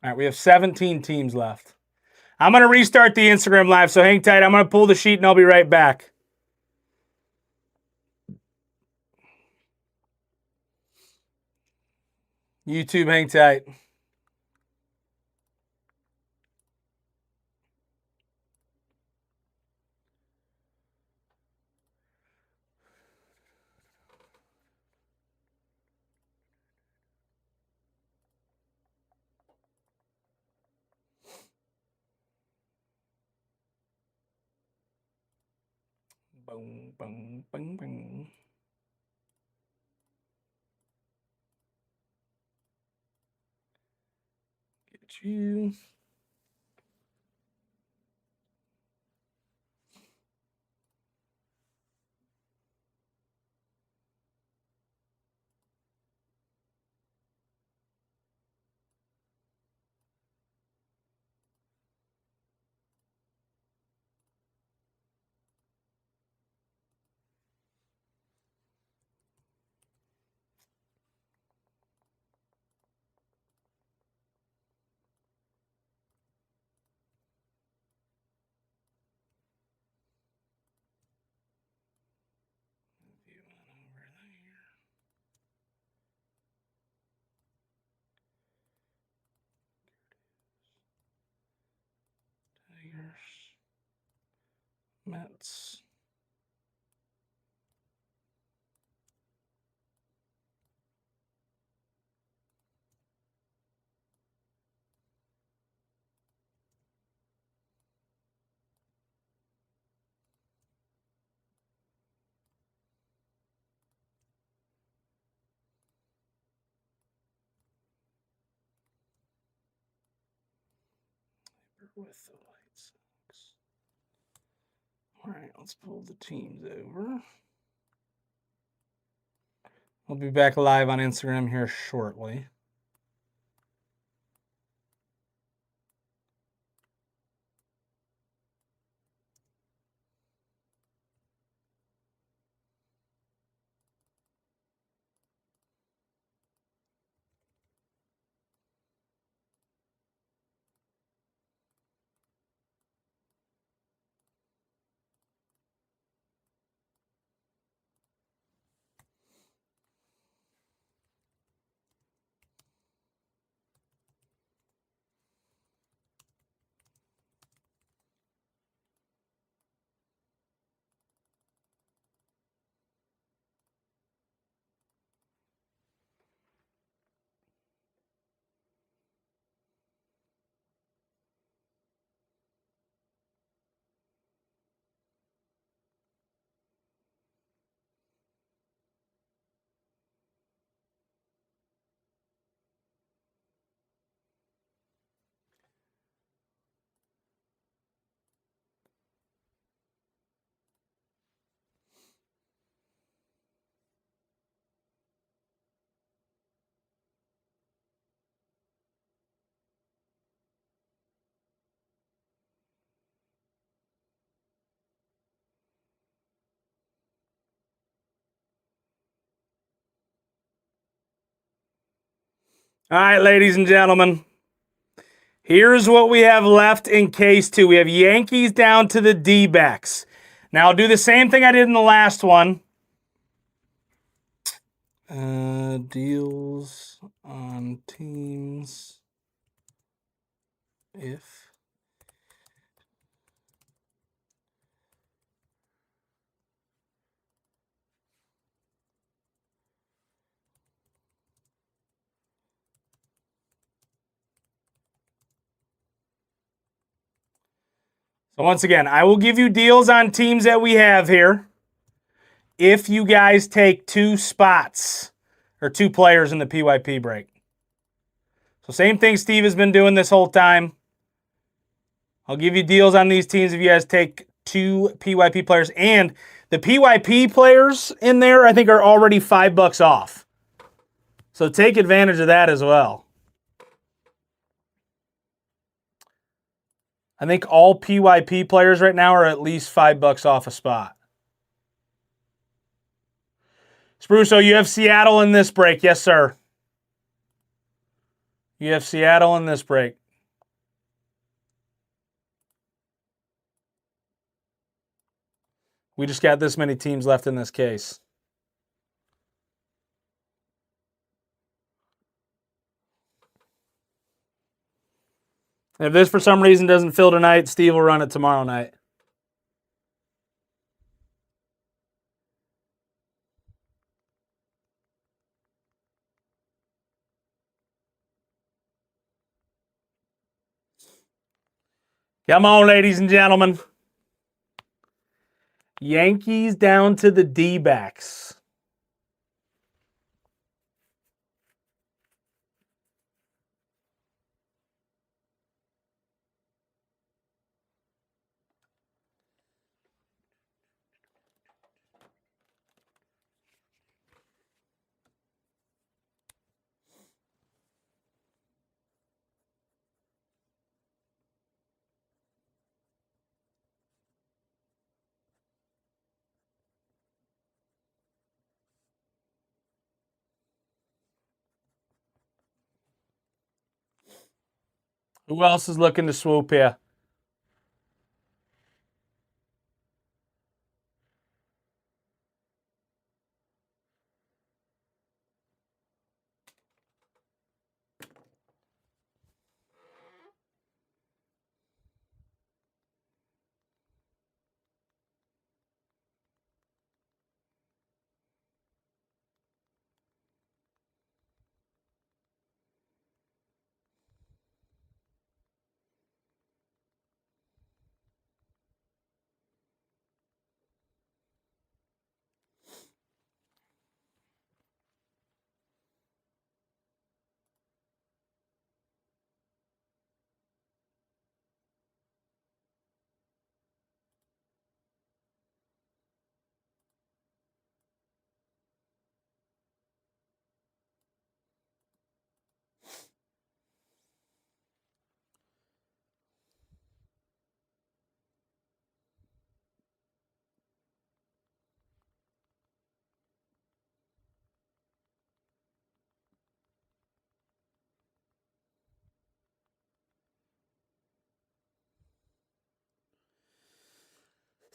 All right, we have 17 teams left. I'm going to restart the Instagram live, so hang tight. I'm going to pull the sheet, and I'll be right back. YouTube, hang tight. Boom, boom, boom, boom. Get you. Mets. With the White Sox. All right, let's pull the teams over. We'll be back live on Instagram here shortly. All right, ladies and gentlemen. Here's what we have left in case two. We have Yankees down to the D-backs. Now I'll do the same thing I did in the last one. Deals on teams if So once again, I will give you deals on teams that we have here if you guys take 2 spots or 2 players in the PYP break. So same thing Steve has been doing this whole time. I'll give you deals on these teams if you guys take 2 PYP players. And the PYP players in there, I think, are already $5 off. So take advantage of that as well. I think all PYP players right now are at least $5 off a spot. Spruso, you have Seattle in this break. Yes, sir. You have Seattle in this break. We just got this many teams left in this case. And if this for some reason doesn't fill tonight, Steve will run it tomorrow night. Come on, ladies and gentlemen. Yankees down to the D-backs. Who else is looking to swoop here?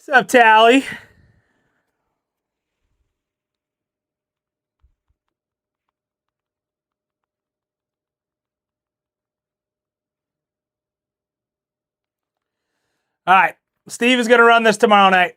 What's up, Tally? All right. Steve is going to run this tomorrow night.